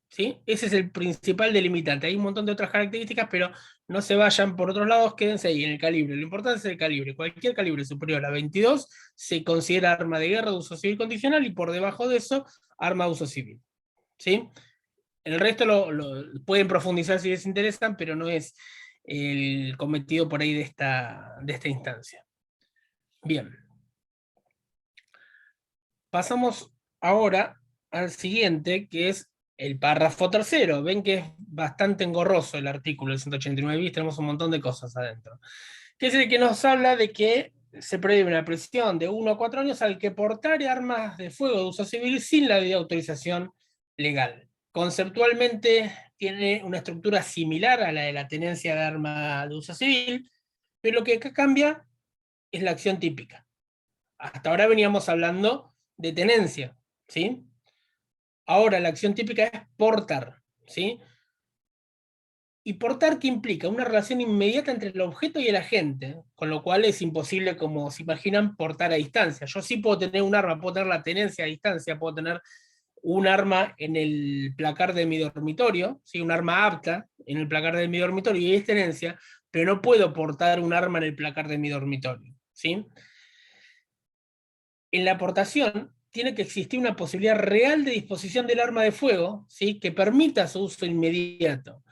¿Sí? Ese es el principal delimitante. Hay un montón de otras características, pero no se vayan por otros lados, quédense ahí en el calibre. Lo importante es el calibre. Cualquier calibre superior a 22 se considera arma de guerra de uso civil condicional y por debajo de eso, arma de uso civil. ¿Sí? El resto lo pueden profundizar si les interesan, pero no es el cometido por ahí de esta instancia. Bien. Pasamos ahora al siguiente, que es el párrafo tercero. Ven que es bastante engorroso el artículo del 189 bis, tenemos un montón de cosas adentro. Que es el que nos habla de que se prohíbe una prisión de 1 a 4 años al que portare armas de fuego de uso civil sin la debida autorización legal. Conceptualmente tiene una estructura similar a la de la tenencia de arma de uso civil, pero lo que acá cambia es la acción típica. Hasta ahora veníamos hablando de tenencia, ¿sí? Ahora la acción típica es portar, ¿sí? Y portar, ¿qué implica? Una relación inmediata entre el objeto y el agente, con lo cual es imposible, como se imaginan, portar a distancia. Yo sí puedo tener un arma, puedo tener la tenencia a distancia, puedo tener un arma en el placar de mi dormitorio, ¿sí? Un arma apta en el placar de mi dormitorio y es tenencia, pero no puedo portar un arma en el placar de mi dormitorio, ¿sí? En la portación tiene que existir una posibilidad real de disposición del arma de fuego, ¿sí? Que permita su uso inmediato.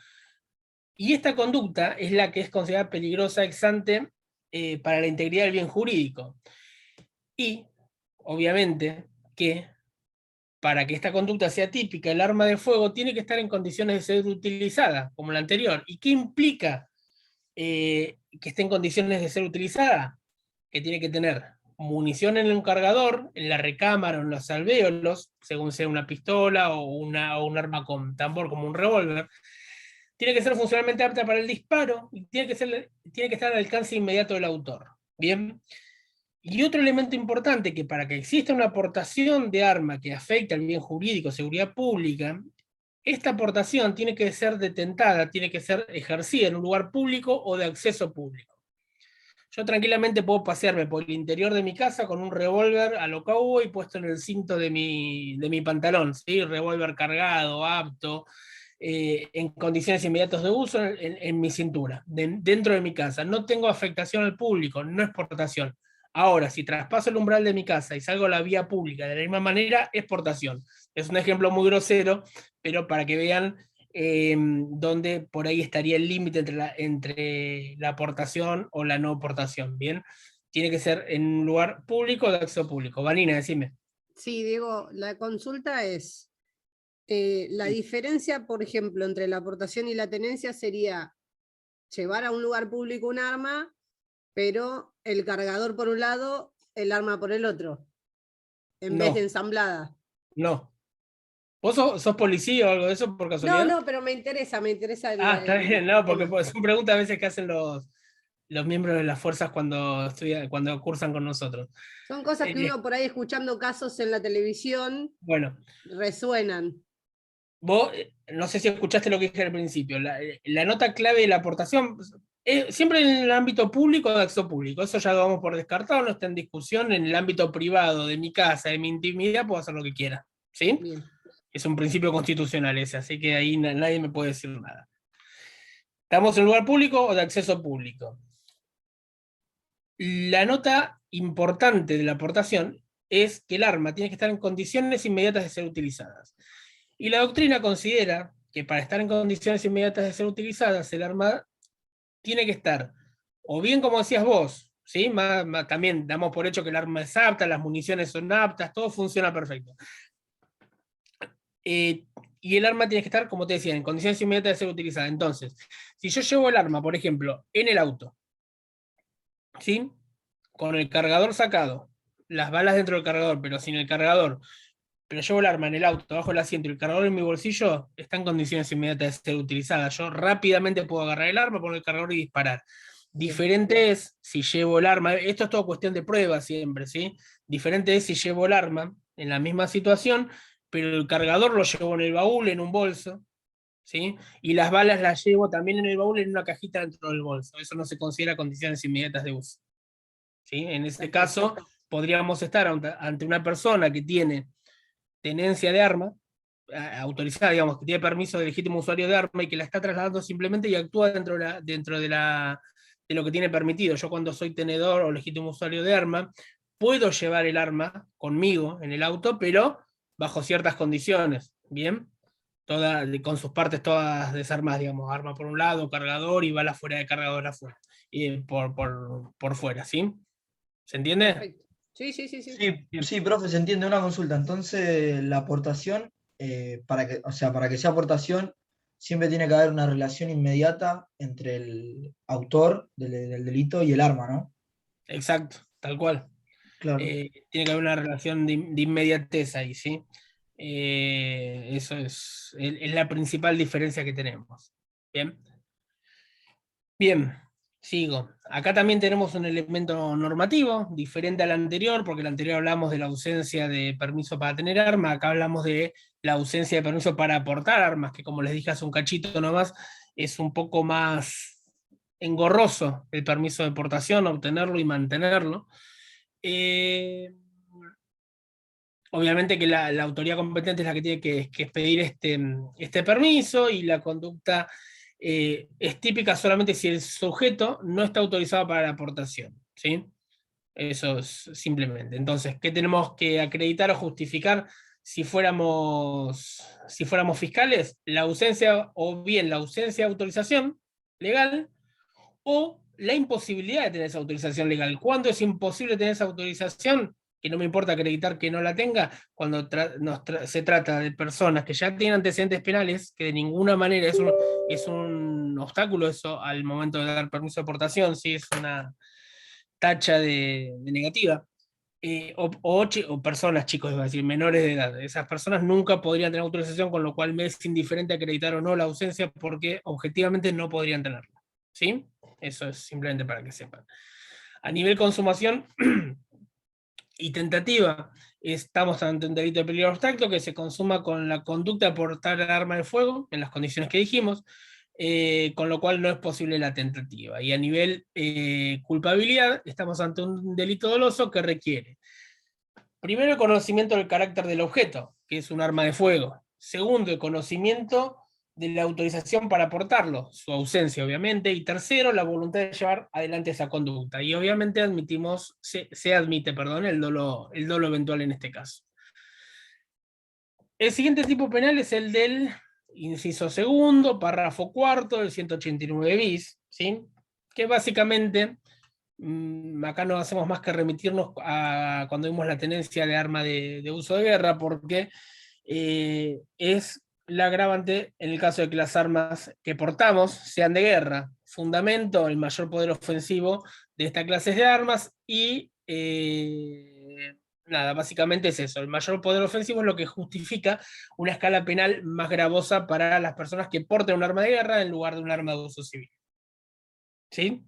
Y esta conducta es la que es considerada peligrosa ex ante para la integridad del bien jurídico. Y, obviamente, que para que esta conducta sea típica, el arma de fuego tiene que estar en condiciones de ser utilizada, como la anterior. ¿Y qué implica que esté en condiciones de ser utilizada? Que tiene que tener munición en un cargador, en la recámara o en los alvéolos, según sea una pistola o un arma con tambor como un revólver. Tiene que ser funcionalmente apta para el disparo y tiene que estar al alcance inmediato del autor. Bien. Y otro elemento importante, que para que exista una aportación de arma que afecte al bien jurídico, seguridad pública, esta aportación tiene que ser detentada, tiene que ser ejercida en un lugar público o de acceso público. Yo tranquilamente puedo pasearme por el interior de mi casa con un revólver a lo cowboy puesto en el cinto de mi pantalón, ¿sí? Revólver cargado, apto, en condiciones inmediatas de uso en mi cintura, dentro de mi casa. No tengo afectación al público, no es portación. Ahora, si traspaso el umbral de mi casa y salgo a la vía pública de la misma manera, es portación. Es un ejemplo muy grosero, pero para que vean donde por ahí estaría el límite entre la aportación o la no aportación, ¿bien? Tiene que ser en un lugar público o de acceso público. Vanina, decime. Sí, Diego, la consulta es, la diferencia, por ejemplo, entre la aportación y la tenencia sería llevar a un lugar público un arma, pero el cargador por un lado, el arma por el otro, en vez de ensamblada. No. ¿Vos sos policía o algo de eso por casualidad? No, pero me interesa. Está bien, no, porque son preguntas a veces que hacen los miembros de las fuerzas cuando cursan con nosotros. Son cosas que uno por ahí escuchando casos en la televisión, bueno, resuenan. Vos, no sé si escuchaste lo que dije al principio, la nota clave de la aportación, siempre en el ámbito público o de acceso público, eso ya lo vamos por descartado, no está en discusión. En el ámbito privado, de mi casa, de mi intimidad, puedo hacer lo que quiera, ¿sí? Bien. Es un principio constitucional ese, así que ahí nadie me puede decir nada. ¿Estamos en lugar público o de acceso público? La nota importante de la aportación es que el arma tiene que estar en condiciones inmediatas de ser utilizadas. Y la doctrina considera que para estar en condiciones inmediatas de ser utilizadas, el arma tiene que estar, o bien como decías vos, ¿sí? También damos por hecho que el arma es apta, las municiones son aptas, todo funciona perfecto. Y el arma tiene que estar, como te decía, en condiciones inmediatas de ser utilizada. Entonces, si yo llevo el arma, por ejemplo, en el auto, ¿sí? Con el cargador sacado, las balas dentro del cargador, pero sin el cargador, pero llevo el arma en el auto, bajo el asiento y el cargador en mi bolsillo, está en condiciones inmediatas de ser utilizada. Yo rápidamente puedo agarrar el arma, poner el cargador y disparar. Diferente es si llevo el arma, esto es todo cuestión de prueba siempre, ¿sí? Diferente es si llevo el arma en la misma situación, pero el cargador lo llevo en el baúl, en un bolso, ¿sí? Y las balas las llevo también en el baúl, en una cajita dentro del bolso. Eso no se considera condiciones inmediatas de uso, ¿sí? En este caso, podríamos estar ante una persona que tiene tenencia de arma, autorizada, digamos, que tiene permiso de legítimo usuario de arma y que la está trasladando simplemente y actúa dentro de lo que tiene permitido. Yo cuando soy tenedor o legítimo usuario de arma, puedo llevar el arma conmigo en el auto, pero bajo ciertas condiciones, ¿bien? Con sus partes todas desarmadas, digamos, arma por un lado, cargador y bala fuera de cargador afuera, y por fuera, ¿sí? ¿Se entiende? Perfecto. Sí, sí, sí, sí. Sí, profe, se entiende una consulta. Entonces, la aportación, para que sea aportación, siempre tiene que haber una relación inmediata entre el autor del delito y el arma, ¿no? Exacto, tal cual. Claro. Tiene que haber una relación de inmediatez ahí, ¿sí? Eso es la principal diferencia que tenemos. Bien. Bien, sigo. Acá también tenemos un elemento normativo, diferente al anterior, porque el anterior hablamos de la ausencia de permiso para tener arma, acá hablamos de la ausencia de permiso para aportar armas, que como les dije hace un cachito nomás, es un poco más engorroso el permiso de portación, obtenerlo y mantenerlo. Obviamente que la autoridad competente es la que tiene que expedir este permiso, y la conducta es típica solamente si el sujeto no está autorizado para la aportación, ¿sí? Eso es simplemente. Entonces, ¿qué tenemos que acreditar o justificar si fuéramos fiscales? La ausencia, o bien la ausencia de autorización legal, o la imposibilidad de tener esa autorización legal. ¿Cuándo es imposible tener esa autorización? Que no me importa acreditar que no la tenga, cuando se trata de personas que ya tienen antecedentes penales, que de ninguna manera es un obstáculo eso al momento de dar permiso de aportación, ¿sí? Es una tacha de negativa. O personas, chicos, es decir, menores de edad. Esas personas nunca podrían tener autorización, con lo cual me es indiferente acreditar o no la ausencia, porque objetivamente no podrían tenerla, ¿sí? Eso es simplemente para que sepan. A nivel consumación y tentativa, estamos ante un delito de peligro de obstáculo que se consuma con la conducta de portar arma de fuego, en las condiciones que dijimos, con lo cual no es posible la tentativa. Y a nivel culpabilidad, estamos ante un delito doloso que requiere, primero, el conocimiento del carácter del objeto, que es un arma de fuego. Segundo, el conocimiento de la autorización para portarlo, su ausencia obviamente. Y tercero, la voluntad de llevar adelante esa conducta. Y obviamente se admite el dolo eventual en este caso. El siguiente tipo penal es el del inciso segundo, párrafo cuarto del 189 bis, ¿sí? Que básicamente, acá no hacemos más que remitirnos a cuando vimos la tenencia de arma de uso de guerra, porque es la agravante en el caso de que las armas que portamos sean de guerra. Fundamento, el mayor poder ofensivo de esta clase de armas, y nada, básicamente es eso. El mayor poder ofensivo es lo que justifica una escala penal más gravosa para las personas que porten un arma de guerra en lugar de un arma de uso civil. ¿Sí?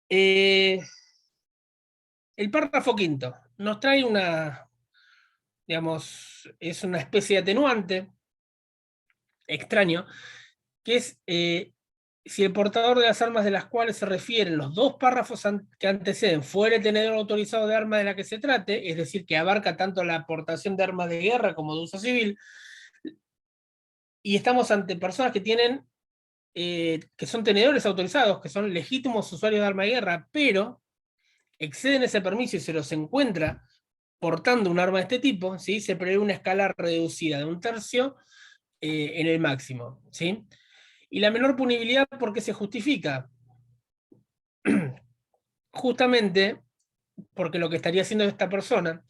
El párrafo quinto nos trae es una especie de atenuante extraño, que es si el portador de las armas de las cuales se refieren los dos párrafos que anteceden fuere tenedor autorizado de arma de la que se trate, es decir, que abarca tanto la aportación de armas de guerra como de uso civil, y estamos ante personas que tienen que son tenedores autorizados, que son legítimos usuarios de arma de guerra, pero exceden ese permiso y se los encuentra portando un arma de este tipo, ¿sí? Se prevé una escala reducida de 1/3 en el máximo, ¿sí? Y la menor punibilidad, ¿por qué se justifica? Justamente porque lo que estaría haciendo esta persona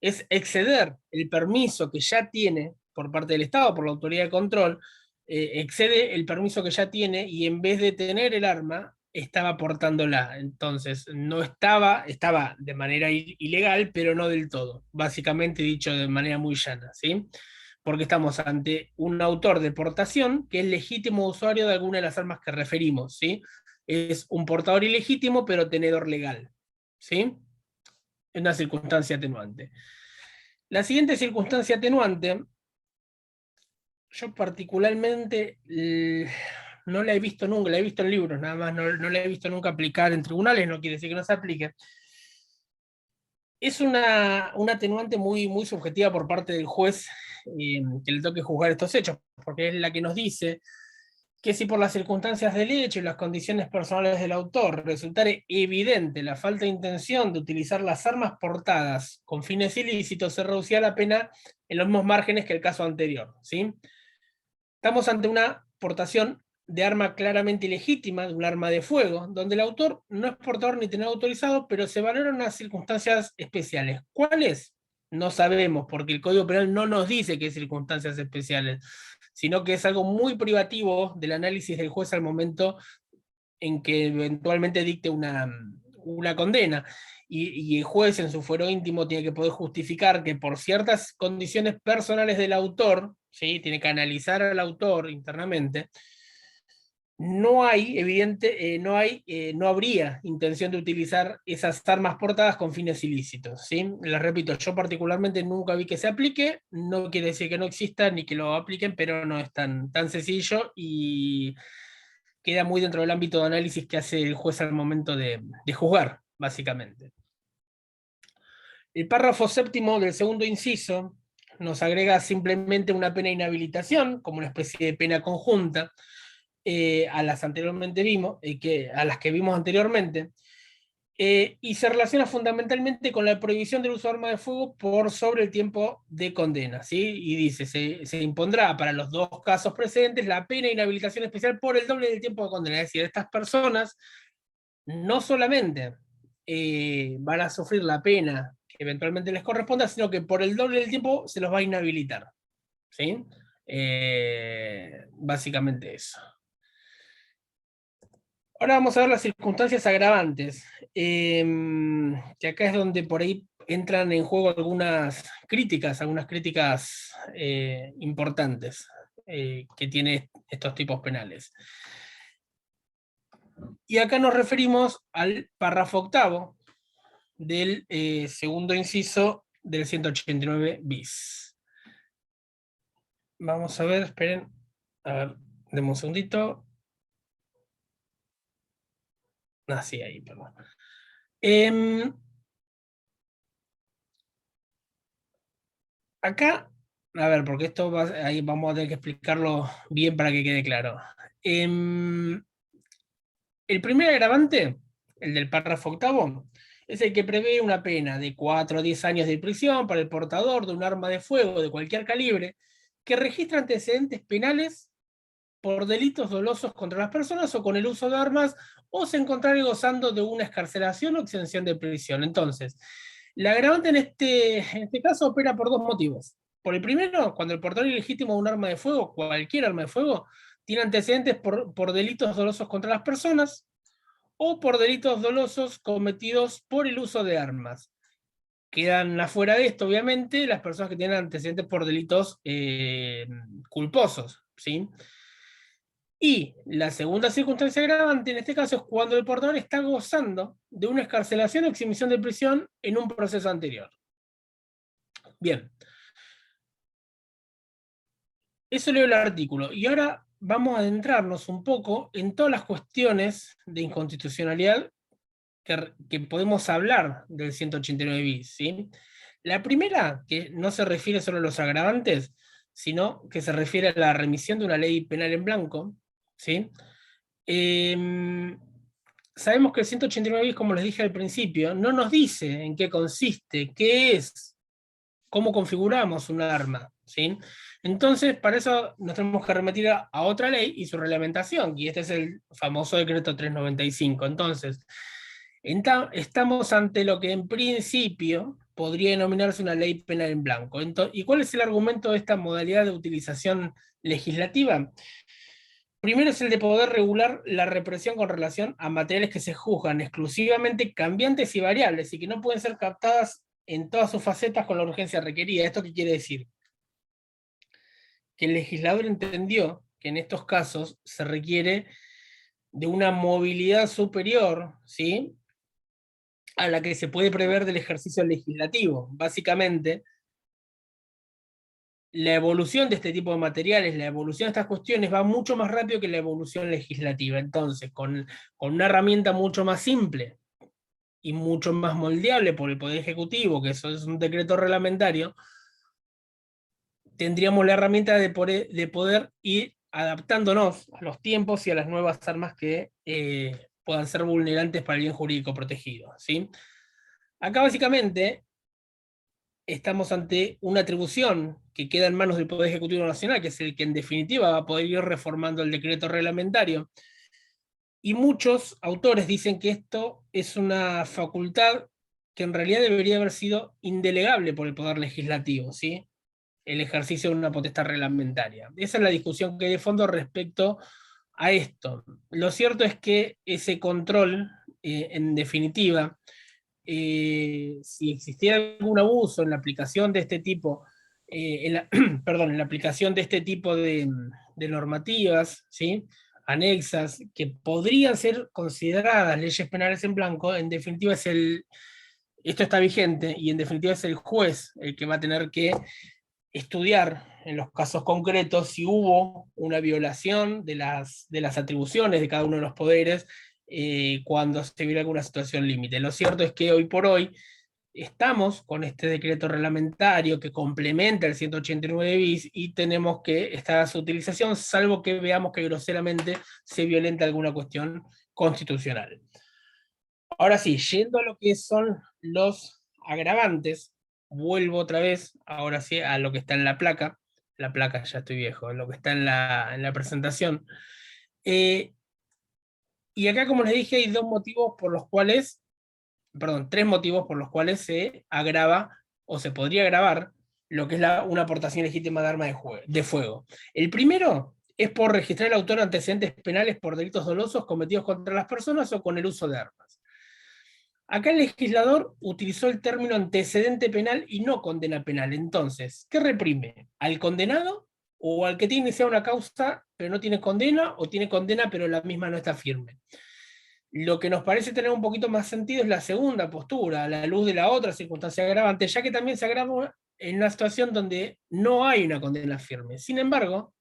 es exceder el permiso que ya tiene por parte del Estado, por la autoridad de control, excede el permiso que ya tiene, y en vez de tener el arma, estaba portándola. Entonces, no estaba de manera ilegal, pero no del todo, básicamente dicho de manera muy llana, ¿sí? porque estamos ante un autor de portación que es legítimo usuario de alguna de las armas que referimos, ¿sí? Es un portador ilegítimo, pero tenedor legal, ¿sí? Es una circunstancia atenuante. La siguiente circunstancia atenuante, yo particularmente no la he visto nunca, la he visto en libros nada más, no la he visto nunca aplicar en tribunales, no quiere decir que no se aplique. Es una atenuante muy, muy subjetiva por parte del juez que le toque juzgar estos hechos, porque es la que nos dice que si por las circunstancias del hecho y las condiciones personales del autor resultare evidente la falta de intención de utilizar las armas portadas con fines ilícitos, se reducirá la pena en los mismos márgenes que el caso anterior, ¿sí? Estamos ante una portación de arma claramente ilegítima, de un arma de fuego, donde el autor no es portador ni tenedor autorizado, pero se valoran unas circunstancias especiales. ¿Cuáles? No sabemos, porque el Código Penal no nos dice qué circunstancias especiales, sino que es algo muy privativo del análisis del juez al momento en que eventualmente dicte una condena. Y el juez en su fuero íntimo tiene que poder justificar que por ciertas condiciones personales del autor, ¿sí? Tiene que analizar al autor internamente, no habría intención de utilizar esas armas portadas con fines ilícitos, ¿sí? Les repito, yo particularmente nunca vi que se aplique, no quiere decir que no exista ni que lo apliquen, pero no es tan sencillo y queda muy dentro del ámbito de análisis que hace el juez al momento de juzgar, básicamente. El párrafo séptimo del segundo inciso nos agrega simplemente una pena de inhabilitación, como una especie de pena conjunta, a las que vimos anteriormente, y se relaciona fundamentalmente con la prohibición del uso de arma de fuego por sobre el tiempo de condena, ¿sí? Y dice, se impondrá para los dos casos precedentes la pena de inhabilitación especial por el doble del tiempo de condena, es decir, estas personas no solamente van a sufrir la pena que eventualmente les corresponda, sino que por el doble del tiempo se los va a inhabilitar, ¿sí? Básicamente eso. Ahora vamos a ver las circunstancias agravantes, que acá es donde por ahí entran en juego algunas críticas importantes que tiene estos tipos penales. Y acá nos referimos al párrafo octavo del segundo inciso del 189 bis. Vamos a ver, esperen, a ver, denme un segundito. Sí, ahí, perdón. Acá, a ver, porque esto ahí vamos a tener que explicarlo bien para que quede claro. El primer agravante, el del párrafo octavo, es el que prevé una pena de 4 a 10 años de prisión para el portador de un arma de fuego de cualquier calibre que registra antecedentes penales por delitos dolosos contra las personas o con el uso de armas, o se encontrare gozando de una excarcelación o exención de prisión. Entonces, la agravante en este caso opera por dos motivos. Por el primero, cuando el portador ilegítimo de un arma de fuego, cualquier arma de fuego, tiene antecedentes por delitos dolosos contra las personas o por delitos dolosos cometidos por el uso de armas. Quedan afuera de esto, obviamente, las personas que tienen antecedentes por delitos culposos, ¿sí? Y la segunda circunstancia agravante en este caso es cuando el portador está gozando de una excarcelación o exhibición de prisión en un proceso anterior. Bien. Eso leo el artículo. Y ahora vamos a adentrarnos un poco en todas las cuestiones de inconstitucionalidad que podemos hablar del 189 bis, ¿sí? La primera, que no se refiere solo a los agravantes, sino que se refiere a la remisión de una ley penal en blanco, ¿sí? Sabemos que el 189 bis, como les dije al principio, no nos dice en qué consiste, qué es, cómo configuramos un arma, ¿sí? Entonces, para eso nos tenemos que remitir a otra ley y su reglamentación, y este es el famoso decreto 395. Entonces, estamos ante lo que en principio podría denominarse una ley penal en blanco. ¿Y cuál es el argumento de esta modalidad de utilización legislativa? Primero es el de poder regular la represión con relación a materiales que se juzgan exclusivamente cambiantes y variables y que no pueden ser captadas en todas sus facetas con la urgencia requerida. ¿Esto qué quiere decir? que el legislador entendió que en estos casos se requiere de una movilidad superior, ¿sí?, a la que se puede prever del ejercicio legislativo. Básicamente, la evolución de este tipo de materiales, la evolución de estas cuestiones va mucho más rápido que la evolución legislativa. Entonces, con una herramienta mucho más simple y mucho más moldeable por el Poder Ejecutivo, que eso es un decreto reglamentario, tendríamos la herramienta de poder ir adaptándonos a los tiempos y a las nuevas armas que puedan ser vulnerantes para el bien jurídico protegido, ¿sí? Acá básicamente estamos ante una atribución que queda en manos del Poder Ejecutivo Nacional, que es el que en definitiva va a poder ir reformando el decreto reglamentario. Y muchos autores dicen que esto es una facultad que en realidad debería haber sido indelegable por el Poder Legislativo, ¿sí?, el ejercicio de una potestad reglamentaria. Esa es la discusión que hay de fondo respecto a esto. Lo cierto es que ese control, en definitiva, si existiera algún abuso en la aplicación de este tipo, perdón, en la aplicación de este tipo de normativas, ¿sí?, anexas, que podrían ser consideradas leyes penales en blanco, en definitiva esto está vigente, y en definitiva es el juez el que va a tener que estudiar en los casos concretos si hubo una violación de las atribuciones de cada uno de los poderes cuando se viera alguna situación límite. Lo cierto es que hoy por hoy estamos con este decreto reglamentario que complementa el 189 bis y tenemos que estar a su utilización, salvo que veamos que groseramente se violenta alguna cuestión constitucional. Ahora sí, yendo a lo que son los agravantes, vuelvo otra vez, ahora sí, a lo que está en la placa ya estoy viejo, lo que está en la presentación. Y acá, como les dije, hay tres motivos por los cuales se agrava, o se podría agravar, lo que es una aportación legítima de arma de fuego. El primero es por registrar al autor antecedentes penales por delitos dolosos cometidos contra las personas o con el uso de armas. Acá el legislador utilizó el término antecedente penal y no condena penal. Entonces, ¿qué reprime? ¿Al condenado o al que tiene iniciada una causa pero no tiene condena, o tiene condena pero la misma no está firme? Lo que nos parece tener un poquito más sentido es la segunda postura, a la luz de la otra circunstancia agravante, ya que también se agrava en una situación donde no hay una condena firme. Sin embargo,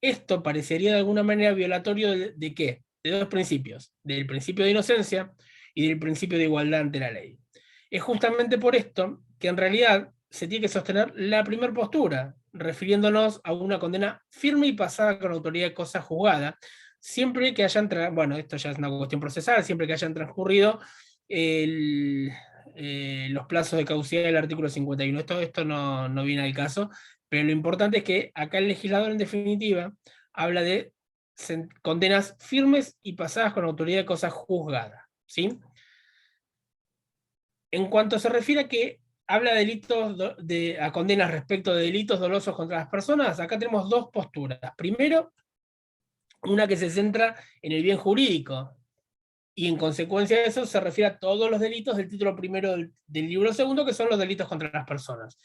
esto parecería de alguna manera violatorio ¿de qué? De dos principios, del principio de inocencia y del principio de igualdad ante la ley. Es justamente por esto que en realidad se tiene que sostener la primera postura, refiriéndonos a una condena firme y pasada con autoridad de cosa juzgada, siempre que hayan, bueno, esto ya es una cuestión procesal, siempre que hayan transcurrido los plazos de caducidad del artículo 51. Esto no viene al caso, pero lo importante es que acá el legislador en definitiva habla de condenas firmes y pasadas con autoridad de cosa juzgada, ¿sí? En cuanto se refiere a que habla de delitos a condenas respecto de delitos dolosos contra las personas, acá tenemos dos posturas. Primero, una que se centra en el bien jurídico, y en consecuencia de eso se refiere a todos los delitos del título primero del libro segundo, que son los delitos contra las personas.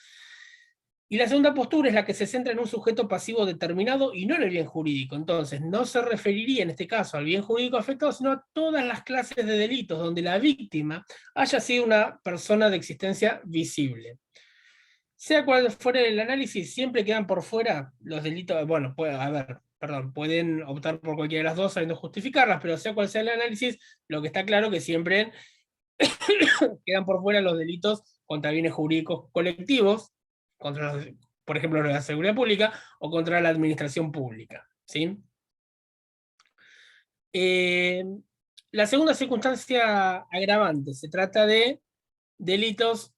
Y la segunda postura es la que se centra en un sujeto pasivo determinado y no en el bien jurídico. Entonces, no se referiría en este caso al bien jurídico afectado, sino a todas las clases de delitos donde la víctima haya sido una persona de existencia visible. Sea cual fuera el análisis, siempre quedan por fuera los delitos. Bueno, pueden optar por cualquiera de las dos sabiendo justificarlas, pero sea cual sea el análisis, lo que está claro que siempre quedan por fuera los delitos contra bienes jurídicos colectivos, contra por ejemplo, la seguridad pública, o contra la administración pública, ¿sí? La segunda circunstancia agravante se trata de delitos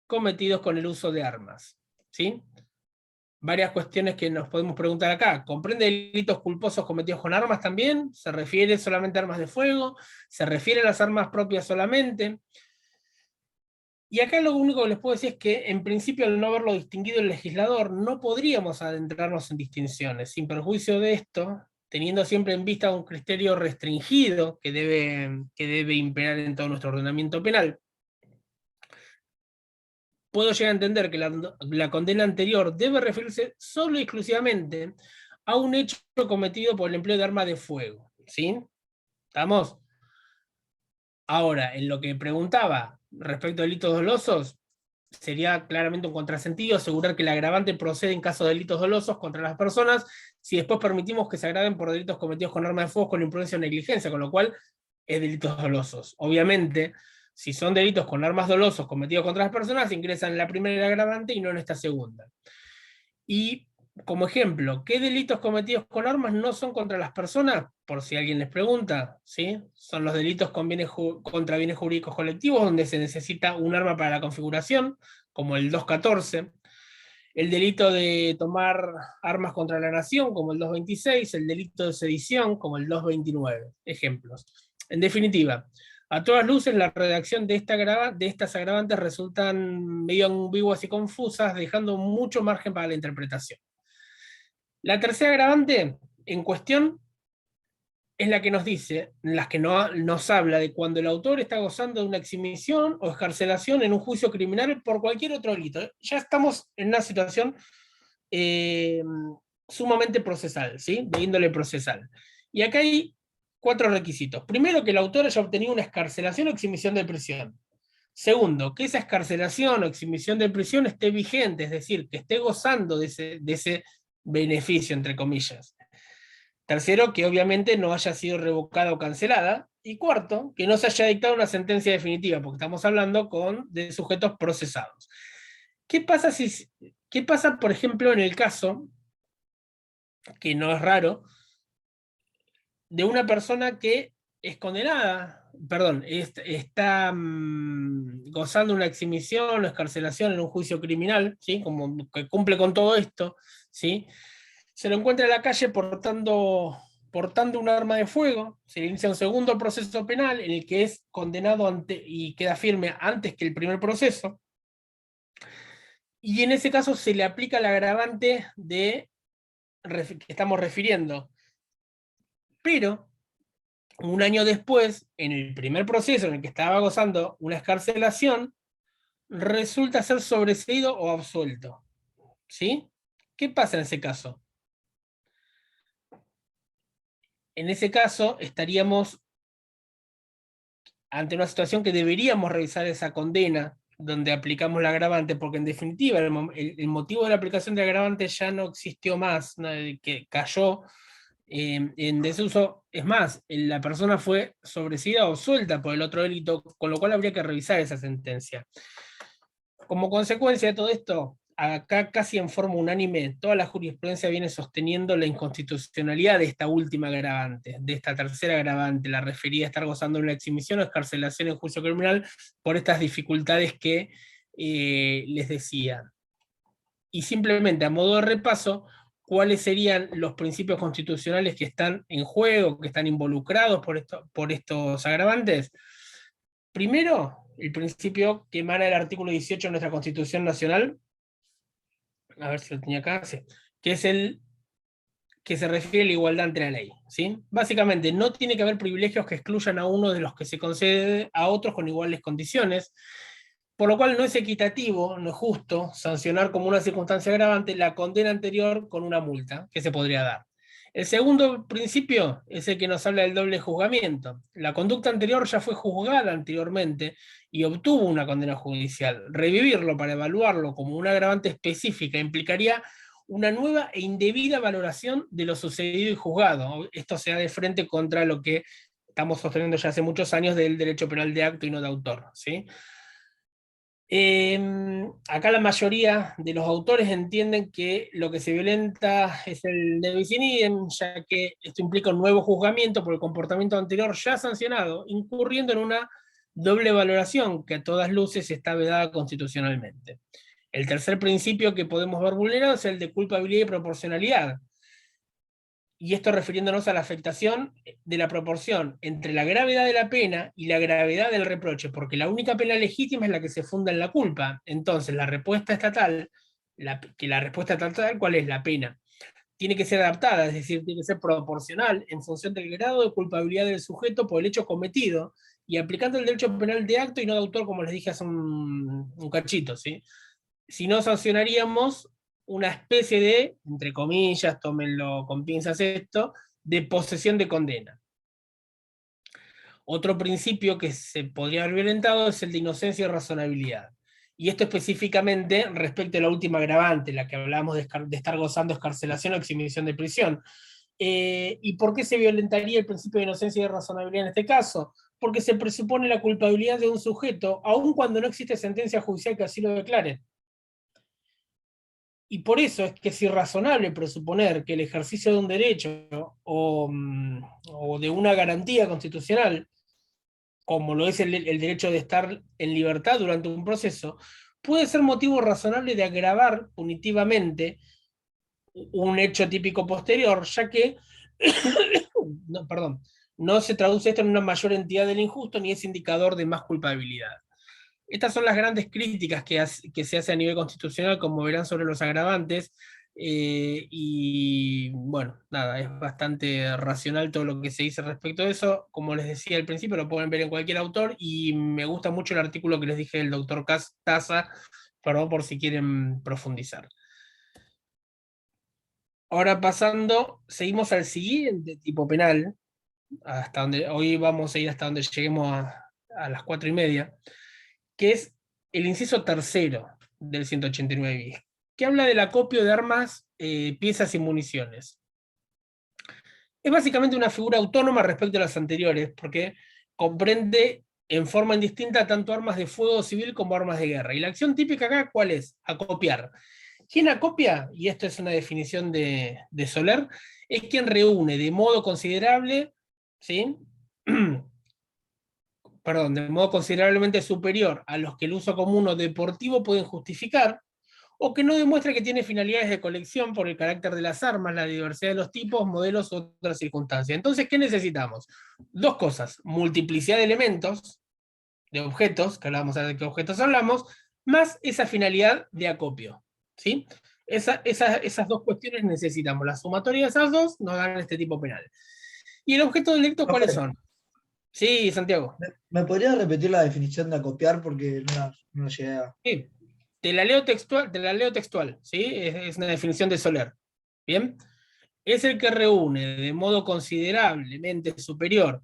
cometidos con el uso de armas, ¿sí? Varias cuestiones que nos podemos preguntar acá. ¿Comprende delitos culposos cometidos con armas también? ¿Se refiere solamente a armas de fuego? ¿Se refiere a las armas propias solamente? Y acá lo único que les puedo decir es que, en principio, al no haberlo distinguido el legislador, no podríamos adentrarnos en distinciones. Sin perjuicio de esto, teniendo siempre en vista un criterio restringido que debe imperar en todo nuestro ordenamiento penal, puedo llegar a entender que la condena anterior debe referirse solo y exclusivamente a un hecho cometido por el empleo de arma de fuego. ¿Sí? ¿Estamos? Ahora, en lo que preguntaba respecto a delitos dolosos, sería claramente un contrasentido asegurar que el agravante procede en caso de delitos dolosos contra las personas si después permitimos que se agraven por delitos cometidos con arma de fuego con imprudencia o negligencia, con lo cual es delitos dolosos. Obviamente, si son delitos con armas dolosos cometidos contra las personas, ingresan en la primera agravante y no en esta segunda. Y como ejemplo, ¿qué delitos cometidos con armas no son contra las personas? Por si alguien les pregunta, ¿sí? Son los delitos contra bienes jurídicos colectivos, donde se necesita un arma para la configuración, como el 214, el delito de tomar armas contra la nación, como el 226, el delito de sedición, como el 229, ejemplos. En definitiva, a todas luces, la redacción de estas agravantes resultan medio ambiguas y confusas, dejando mucho margen para la interpretación. La tercera agravante en cuestión es la que nos dice, la que nos habla de cuando el autor está gozando de una exhibición o excarcelación en un juicio criminal por cualquier otro delito. Ya estamos en una situación sumamente procesal, ¿sí? De índole procesal. Y acá hay 4 requisitos. Primero, que el autor haya obtenido una excarcelación o exhibición de prisión. Segundo, que esa excarcelación o exhibición de prisión esté vigente, es decir, que esté gozando de ese beneficio, entre comillas. Tercero, que obviamente no haya sido revocada o cancelada. Y cuarto, que no se haya dictado una sentencia definitiva, porque estamos hablando de sujetos procesados. ¿Qué pasa, por ejemplo, en el caso, que no es raro, de una persona que es condenada, está gozando una exhibición o excarcelación en un juicio criminal, ¿sí? Como que cumple con todo esto, ¿sí? Se lo encuentra en la calle portando un arma de fuego, se le inicia un segundo proceso penal en el que es condenado y queda firme antes que el primer proceso, y en ese caso se le aplica el agravante que estamos refiriendo. Pero un año después, en el primer proceso en el que estaba gozando una excarcelación, resulta ser sobreseído o absuelto. ¿Sí? ¿Qué pasa en ese caso? En ese caso estaríamos ante una situación que deberíamos revisar esa condena donde aplicamos la agravante, porque en definitiva el motivo de la aplicación de agravante ya no existió más, que cayó en desuso. Es más, la persona fue sobreseída o suelta por el otro delito, con lo cual habría que revisar esa sentencia. Como consecuencia de todo esto, acá casi en forma unánime, toda la jurisprudencia viene sosteniendo la inconstitucionalidad de esta última agravante, de esta tercera agravante, la referida a estar gozando de una exhibición o excarcelación en juicio criminal por estas dificultades que les decía. Y simplemente a modo de repaso, ¿cuáles serían los principios constitucionales que están en juego, que están involucrados por estos agravantes? Primero, el principio que emana el artículo 18 de nuestra Constitución Nacional, a ver si lo tenía acá, sí, que es el que se refiere a la igualdad ante la ley, ¿sí? Básicamente, no tiene que haber privilegios que excluyan a uno de los que se concede a otros con iguales condiciones, por lo cual no es equitativo, no es justo sancionar como una circunstancia agravante la condena anterior con una multa que se podría dar. El segundo principio es el que nos habla del doble juzgamiento. La conducta anterior ya fue juzgada anteriormente y obtuvo una condena judicial. Revivirlo para evaluarlo como una agravante específica implicaría una nueva e indebida valoración de lo sucedido y juzgado. Esto se da de frente contra lo que estamos sosteniendo ya hace muchos años del derecho penal de acto y no de autor, ¿sí? Acá la mayoría de los autores entienden que lo que se violenta es el ne bis in idem, ya que esto implica un nuevo juzgamiento por el comportamiento anterior ya sancionado, incurriendo en una doble valoración que a todas luces está vedada constitucionalmente. El tercer principio que podemos ver vulnerado es el de culpabilidad y proporcionalidad. Y esto refiriéndonos a la afectación de la proporción entre la gravedad de la pena y la gravedad del reproche, porque la única pena legítima es la que se funda en la culpa. Entonces, la respuesta estatal, ¿cuál es? La pena. Tiene que ser adaptada, es decir, tiene que ser proporcional en función del grado de culpabilidad del sujeto por el hecho cometido, y aplicando el derecho penal de acto y no de autor, como les dije hace un cachito, ¿sí? si no sancionaríamos una especie de, entre comillas, tómenlo con pinzas esto, de posesión de condena. Otro principio que se podría haber violentado es el de inocencia y razonabilidad. Y esto específicamente respecto a la última agravante, la que hablábamos de estar gozando escarcelación o exhibición de prisión. ¿Y por qué se violentaría el principio de inocencia y de razonabilidad en este caso? Porque se presupone la culpabilidad de un sujeto, aun cuando no existe sentencia judicial que así lo declare. Y por eso es que es irrazonable presuponer que el ejercicio de un derecho o de una garantía constitucional, como lo es el derecho de estar en libertad durante un proceso, puede ser motivo razonable de agravar punitivamente un hecho típico posterior, ya que no se traduce esto en una mayor entidad del injusto ni es indicador de más culpabilidad. Estas son las grandes críticas que se hace a nivel constitucional, como verán, sobre los agravantes, y bueno, nada, es bastante racional todo lo que se dice respecto a eso. Como les decía al principio, lo pueden ver en cualquier autor, y me gusta mucho el artículo que les dije del doctor Taza, perdón, por si quieren profundizar. Ahora pasando, seguimos al siguiente tipo penal, hasta donde hoy vamos a ir hasta donde lleguemos a las 4:30, que es el inciso tercero del 189 bis, que habla del acopio de armas, piezas y municiones. Es básicamente una figura autónoma respecto a las anteriores, porque comprende en forma indistinta tanto armas de fuego civil como armas de guerra. Y la acción típica acá, ¿cuál es? Acopiar. ¿Quién acopia? Y esto es una definición de Soler, es quien reúne de modo considerable, ¿sí? Perdón, de modo considerablemente superior a los que el uso común o deportivo pueden justificar, o que no demuestra que tiene finalidades de colección por el carácter de las armas, la diversidad de los tipos, modelos u otras circunstancias. Entonces, ¿qué necesitamos? Dos cosas: multiplicidad de elementos, de objetos, que hablábamos de qué objetos hablamos, más esa finalidad de acopio, ¿sí? Esas dos cuestiones necesitamos. La sumatoria de esas dos nos dan este tipo penal. ¿Y el objeto del delito cuáles son? Sí, Santiago. ¿Me podrías repetir la definición de acopiar? Porque no llegué a... Sí, te la leo textual, ¿sí? Es una definición de Soler. ¿Bien? Es el que reúne de modo considerablemente superior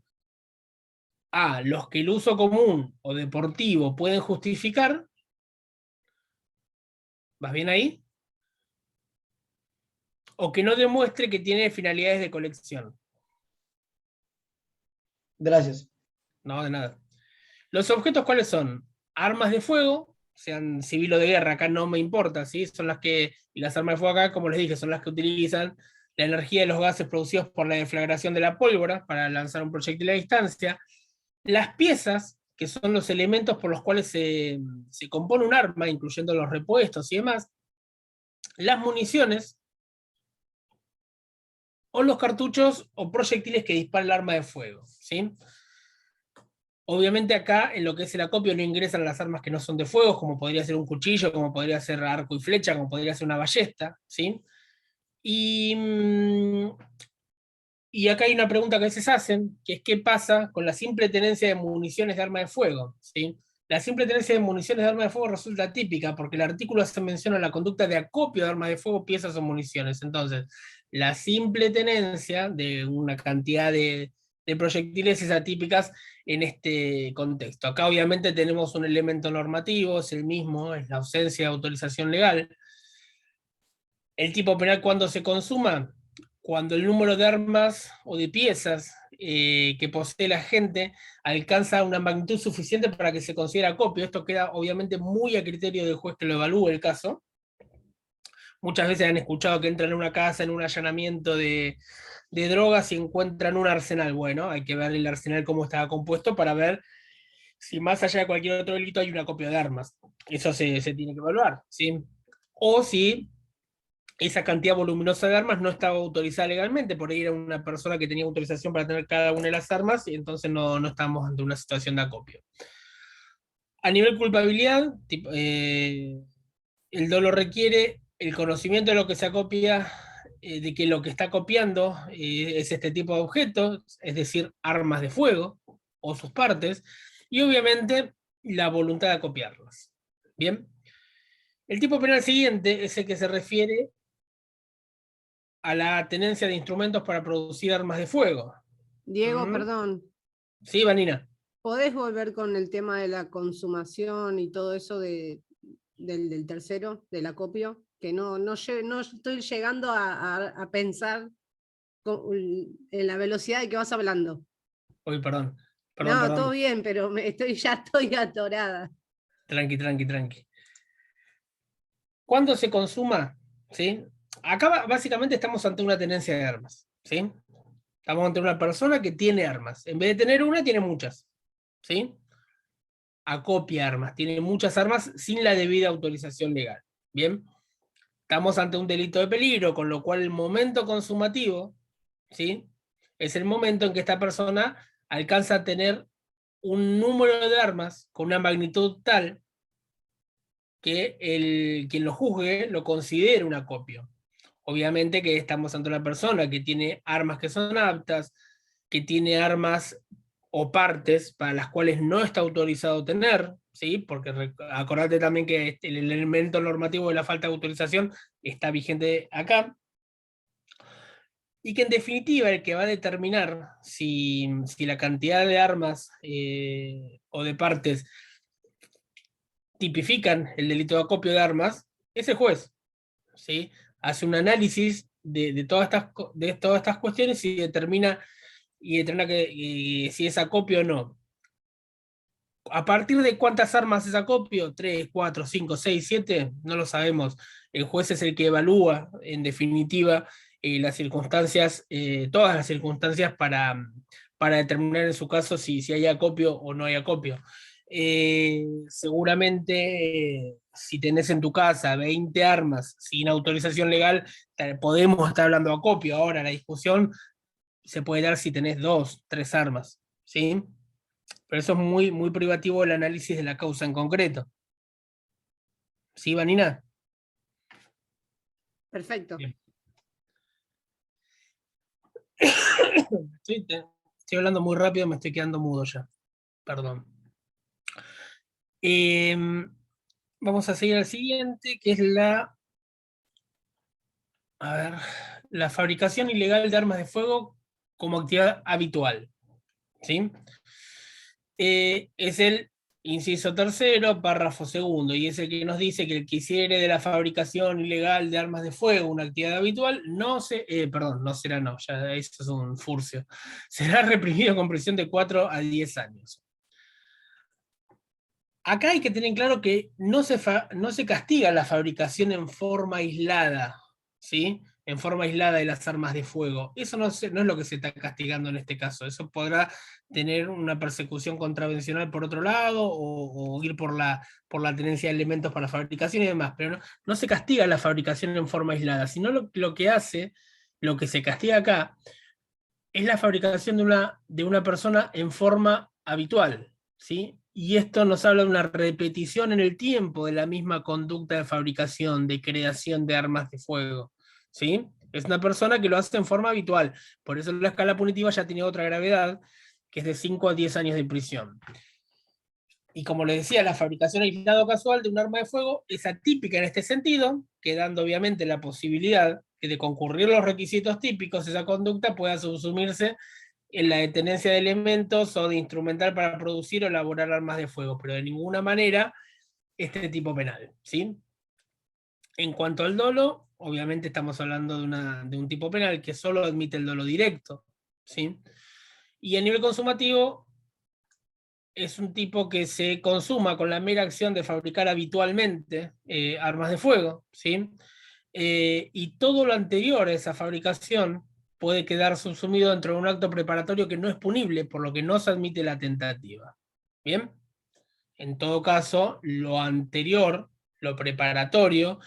a los que el uso común o deportivo pueden justificar. ¿Vas bien ahí? O que no demuestre que tiene finalidades de colección. Gracias. No, de nada. ¿Los objetos cuáles son? Armas de fuego, sean civil o de guerra, acá no me importa, ¿sí? Son las que, y las armas de fuego acá, como les dije, son las que utilizan la energía de los gases producidos por la deflagración de la pólvora para lanzar un proyectil a distancia. Las piezas, que son los elementos por los cuales se compone un arma, incluyendo los repuestos y demás. Las municiones, o los cartuchos o proyectiles que dispara el arma de fuego, ¿sí? Obviamente acá, en lo que es el acopio, no ingresan las armas que no son de fuego, como podría ser un cuchillo, como podría ser arco y flecha, como podría ser una ballesta, ¿sí? Y acá hay una pregunta que a veces hacen, que es ¿qué pasa con la simple tenencia de municiones de arma de fuego? ¿Sí? La simple tenencia de municiones de arma de fuego resulta típica, porque el artículo hace mención a la conducta de acopio de armas de fuego, piezas o municiones. Entonces, la simple tenencia de una cantidad de proyectiles es atípicas en este contexto. Acá obviamente tenemos un elemento normativo, es el mismo, es la ausencia de autorización legal. El tipo penal, ¿cuándo se consuma? Cuando el número de armas o de piezas que posee la gente alcanza una magnitud suficiente para que se considere acopio. Esto queda obviamente muy a criterio del juez que lo evalúe el caso. Muchas veces han escuchado que entran en una casa en un allanamiento de drogas y encuentran un arsenal. Bueno, hay que ver el arsenal cómo estaba compuesto para ver si más allá de cualquier otro delito hay un acopio de armas. Eso se tiene que evaluar, ¿sí? O si esa cantidad voluminosa de armas no estaba autorizada legalmente, por ahí era una persona que tenía autorización para tener cada una de las armas, y entonces no estamos ante una situación de acopio. A nivel culpabilidad, el dolo requiere el conocimiento de lo que se acopia, de que lo que está copiando es este tipo de objetos, es decir, armas de fuego o sus partes, y obviamente la voluntad de acopiarlas. Bien. El tipo penal siguiente es el que se refiere a la tenencia de instrumentos para producir armas de fuego. Diego, perdón, Sí, Vanina. ¿podés volver con el tema de la consumación y todo eso del tercero, del acopio? Que no estoy llegando a pensar en la velocidad de que vas hablando. Uy, perdón. No, todo bien, pero ya estoy atorada. Tranqui. ¿Cuándo se consuma? ¿Sí? Acá básicamente estamos ante una tenencia de armas. ¿Sí? Estamos ante una persona que tiene armas. En vez de tener una, tiene muchas. ¿Sí? Acopia armas. Tiene muchas armas sin la debida autorización legal. ¿Bien? Estamos ante un delito de peligro, con lo cual el momento consumativo, ¿sí?, es el momento en que esta persona alcanza a tener un número de armas con una magnitud tal que quien lo juzgue lo considere un acopio. Obviamente que estamos ante una persona que tiene armas que son aptas, que tiene armas o partes para las cuales no está autorizado tener, ¿sí? Porque acordate también que el elemento normativo de la falta de autorización está vigente acá, y que en definitiva el que va a determinar si la cantidad de armas o de partes tipifican el delito de acopio de armas es el juez, ¿sí? Hace un análisis de todas estas cuestiones y determina si es acopio o no. ¿A partir de cuántas armas es acopio? 3, 4, 5, 6, 7, no lo sabemos. El juez es el que evalúa, en definitiva, las circunstancias, todas las circunstancias para determinar en su caso si hay acopio o no hay acopio. Seguramente, si tenés en tu casa 20 armas sin autorización legal, podemos estar hablando de acopio. Ahora la discusión se puede dar si tenés 2, 3 armas, ¿sí? Pero eso es muy privativo del análisis de la causa en concreto. ¿Sí, Vanina? Perfecto. Bien. Estoy hablando muy rápido, me estoy quedando mudo ya. Perdón. Vamos a seguir al siguiente, que es la fabricación ilegal de armas de fuego como actividad habitual. ¿Sí? Es el inciso tercero, párrafo segundo, y es el que nos dice que el que hiciere de la fabricación ilegal de armas de fuego una actividad habitual, no será, ya eso es un furcio, será reprimido con prisión de 4 a 10 años. Acá hay que tener claro que no se castiga la fabricación en forma aislada, ¿sí? En forma aislada de las armas de fuego. Eso no es lo que se está castigando en este caso. Eso podrá tener una persecución contravencional por otro lado, o ir por la tenencia de elementos para fabricación y demás, pero no se castiga la fabricación en forma aislada, sino lo que se castiga acá, es la fabricación de una persona en forma habitual, ¿sí? Y esto nos habla de una repetición en el tiempo de la misma conducta de fabricación, de creación de armas de fuego, ¿sí? Es una persona que lo hace en forma habitual, por eso la escala punitiva ya tiene otra gravedad, que es de 5 a 10 años de prisión. Y como les decía, la fabricación aislada o casual de un arma de fuego es atípica en este sentido, quedando obviamente la posibilidad que de concurrir los requisitos típicos, esa conducta pueda subsumirse en la tenencia de elementos o de instrumental para producir o elaborar armas de fuego, pero de ninguna manera este tipo penal, ¿sí? En cuanto al dolo, obviamente estamos hablando de un tipo penal que solo admite el dolo directo, ¿sí? Y a nivel consumativo, es un tipo que se consuma con la mera acción de fabricar habitualmente armas de fuego, ¿sí? Y todo lo anterior a esa fabricación puede quedar subsumido dentro de un acto preparatorio que no es punible, por lo que no se admite la tentativa. ¿Bien? En todo caso, lo anterior, lo preparatorio,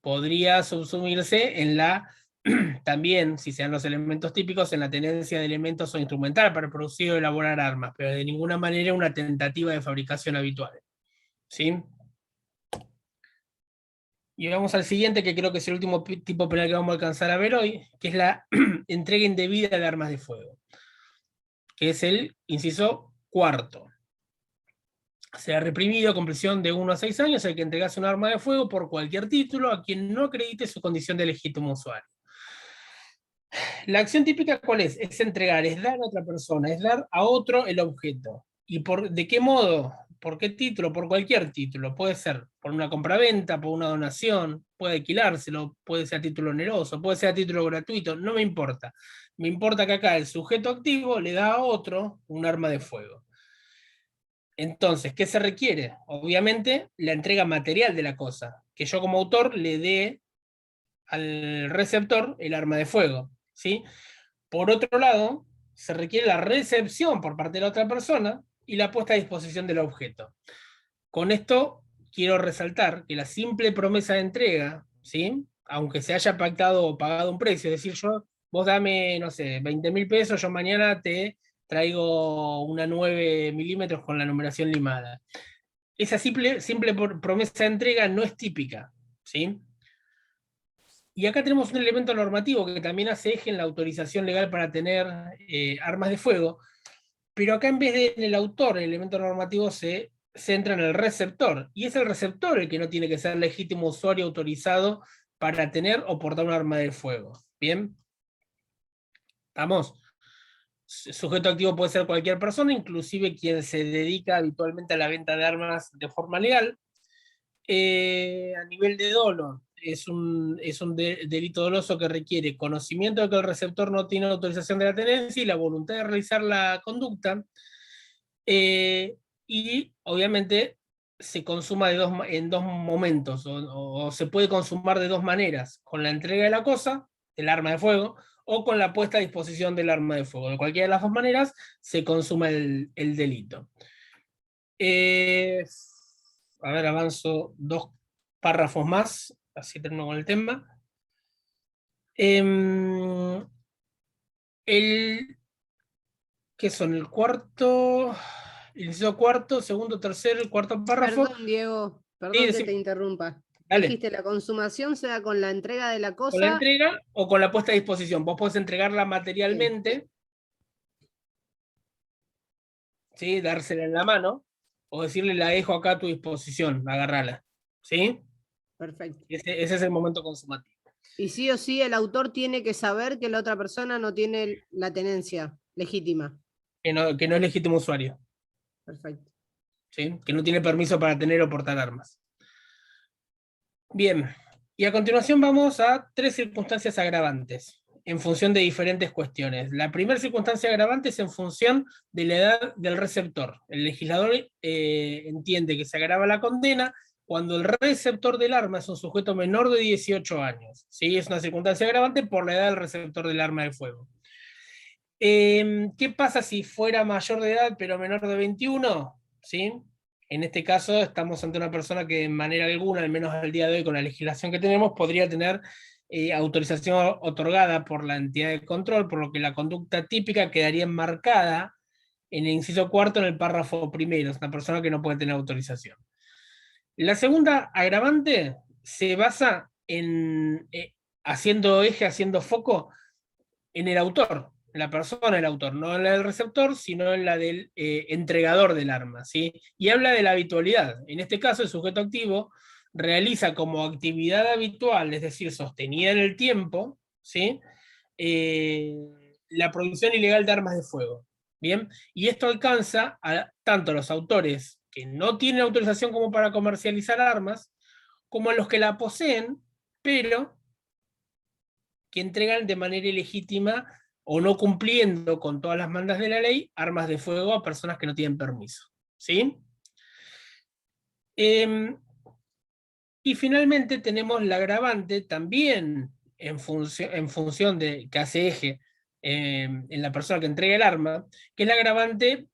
podría subsumirse en también, si sean los elementos típicos, en la tenencia de elementos o instrumental para producir o elaborar armas, pero de ninguna manera una tentativa de fabricación habitual. ¿Sí? Y vamos al siguiente, que creo que es el último tipo penal que vamos a alcanzar a ver hoy, que es la entrega indebida de armas de fuego, que es el inciso cuarto. será reprimido con prisión de 1 a 6 años el que entregase un arma de fuego por cualquier título a quien no acredite su condición de legítimo usuario. La acción típica, ¿cuál es? Es entregar, es dar a otra persona, es dar a otro el objeto. ¿Y de qué modo? ¿Por qué título? Por cualquier título. Puede ser por una compraventa, por una donación, puede alquilárselo, puede ser a título oneroso, puede ser a título gratuito, no me importa. Me importa que acá el sujeto activo le da a otro un arma de fuego. Entonces, ¿qué se requiere? Obviamente, la entrega material de la cosa. Que yo como autor le dé al receptor el arma de fuego, ¿sí? Por otro lado, se requiere la recepción por parte de la otra persona y la puesta a disposición del objeto. Con esto quiero resaltar que la simple promesa de entrega, ¿sí? Aunque se haya pactado o pagado un precio, es decir, vos dame, no sé, 20.000 pesos, yo mañana te traigo una 9 milímetros con la numeración limada. Esa simple promesa de entrega no es típica, ¿sí? Y acá tenemos un elemento normativo que también hace eje en la autorización legal para tener armas de fuego, pero acá en vez de en el autor, el elemento normativo se centra en el receptor, y es el receptor el que no tiene que ser legítimo usuario autorizado para tener o portar un arma de fuego. ¿Bien? ¿Estamos? Sujeto activo puede ser cualquier persona, inclusive quien se dedica habitualmente a la venta de armas de forma legal. A nivel de dolo, es un delito doloso que requiere conocimiento de que el receptor no tiene autorización de la tenencia y la voluntad de realizar la conducta, y obviamente se consuma en dos momentos, o se puede consumar de dos maneras, con la entrega de la cosa, del arma de fuego, o con la puesta a disposición del arma de fuego. De cualquiera de las dos maneras se consuma el delito. A ver, avanzo 2 párrafos más, así termino con el tema. ¿Qué son? El cuarto, el inciso cuarto, segundo, tercero, el cuarto párrafo. Perdón, Diego, perdón Sí, que sí. te interrumpa. Dale. Dijiste la consumación se da con la entrega de la cosa. Con la entrega o con la puesta a disposición. Vos podés entregarla materialmente, ¿sí? Dársela en la mano, o decirle la dejo acá a tu disposición, agarrala. ¿Sí? Perfecto. Ese es el momento consumativo. Y sí o sí el autor tiene que saber que la otra persona no tiene la tenencia legítima. Que no es legítimo usuario. Perfecto. ¿Sí? Que no tiene permiso para tener o portar armas. Bien, y a continuación vamos a 3 circunstancias agravantes, en función de diferentes cuestiones. La primera circunstancia agravante es en función de la edad del receptor. El legislador entiende que se agrava la condena cuando el receptor del arma es un sujeto menor de 18 años. ¿Sí? Es una circunstancia agravante por la edad del receptor del arma de fuego. ¿Qué pasa si fuera mayor de edad pero menor de 21? ¿Sí? En este caso estamos ante una persona que de manera alguna, al menos al día de hoy con la legislación que tenemos, podría tener autorización otorgada por la entidad de control, por lo que la conducta típica quedaría enmarcada en el inciso cuarto en el párrafo primero. Es una persona que no puede tener autorización. La segunda agravante se basa en haciendo foco en el autor. La persona, el autor, no en la del receptor, sino en la del entregador del arma, ¿sí? Y habla de la habitualidad. En este caso, el sujeto activo realiza como actividad habitual, es decir, sostenida en el tiempo, ¿sí? La producción ilegal de armas de fuego. ¿Bien? Y esto alcanza a tanto a los autores que no tienen autorización como para comercializar armas, como a los que la poseen, pero que entregan de manera ilegítima o no cumpliendo con todas las mandas de la ley, armas de fuego a personas que no tienen permiso. ¿Sí? Y finalmente tenemos la agravante también en función de que hace eje en la persona que entrega el arma, que es la agravante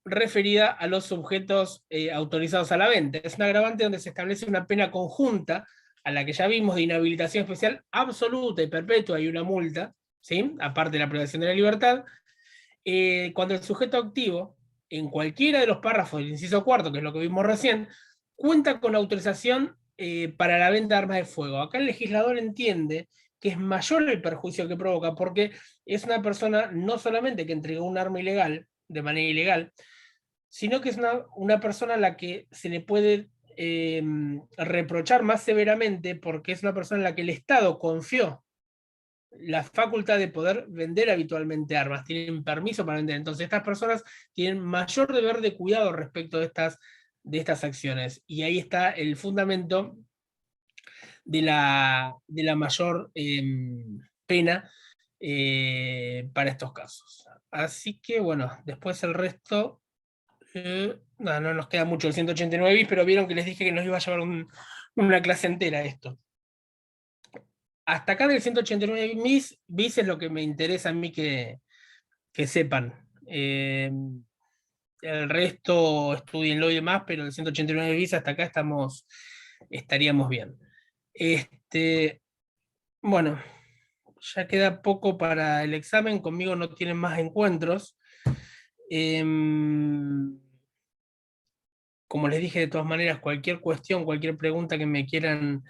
referida a los sujetos autorizados a la venta. Es una agravante donde se establece una pena conjunta a la que ya vimos de inhabilitación especial absoluta y perpetua y una multa, ¿sí? Aparte de la privación de la libertad, cuando el sujeto activo, en cualquiera de los párrafos del inciso cuarto, que es lo que vimos recién, cuenta con autorización para la venta de armas de fuego. Acá el legislador entiende que es mayor el perjuicio que provoca, porque es una persona no solamente que entregó un arma ilegal, de manera ilegal, sino que es una persona a la que se le puede reprochar más severamente porque es una persona en la que el Estado confió la facultad de poder vender habitualmente armas, tienen permiso para vender. Entonces estas personas tienen mayor deber de cuidado respecto de estas acciones. Y ahí está el fundamento de la mayor pena para estos casos. Así que bueno, después el resto, no nos queda mucho el 189 bis, pero vieron que les dije que nos iba a llevar una clase entera esto. Hasta acá del 189 bis es lo que me interesa a mí que sepan. El resto estudienlo y demás, pero el 189 bis hasta acá estaríamos bien. Bueno, ya queda poco para el examen, conmigo no tienen más encuentros. Como les dije, de todas maneras, cualquier cuestión, cualquier pregunta que me quieran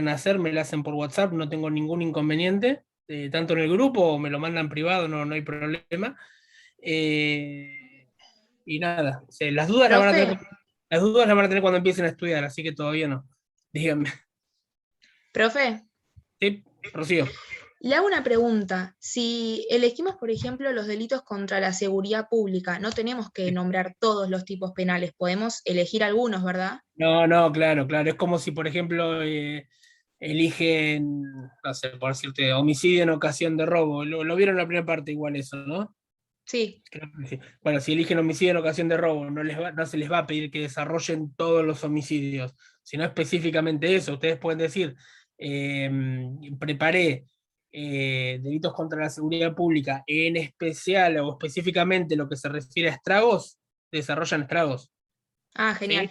hacer, me la hacen por WhatsApp, no tengo ningún inconveniente, tanto en el grupo o me lo mandan privado, no hay problema. Y nada, las dudas las van a tener, cuando empiecen a estudiar, así que todavía no. Díganme. Profe, Sí, Rocío. le hago una pregunta. Si elegimos, por ejemplo, los delitos contra la seguridad pública, no tenemos que nombrar todos los tipos penales, podemos elegir algunos, ¿verdad? No, claro. Es como si, por ejemplo, eligen, no sé, por decirte, homicidio en ocasión de robo. Lo vieron en la primera parte igual eso, ¿no? Sí. Creo que sí. Bueno, si eligen homicidio en ocasión de robo, no se les va a pedir que desarrollen todos los homicidios, sino específicamente eso. Ustedes pueden decir, preparé delitos contra la seguridad pública, en especial o específicamente lo que se refiere a estragos, desarrollan estragos. Ah, genial.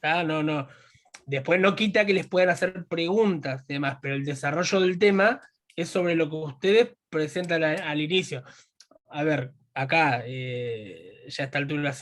¿Sí? No. Después no quita que les puedan hacer preguntas y demás, pero el desarrollo del tema es sobre lo que ustedes presentan al inicio. A ver, acá ya a esta altura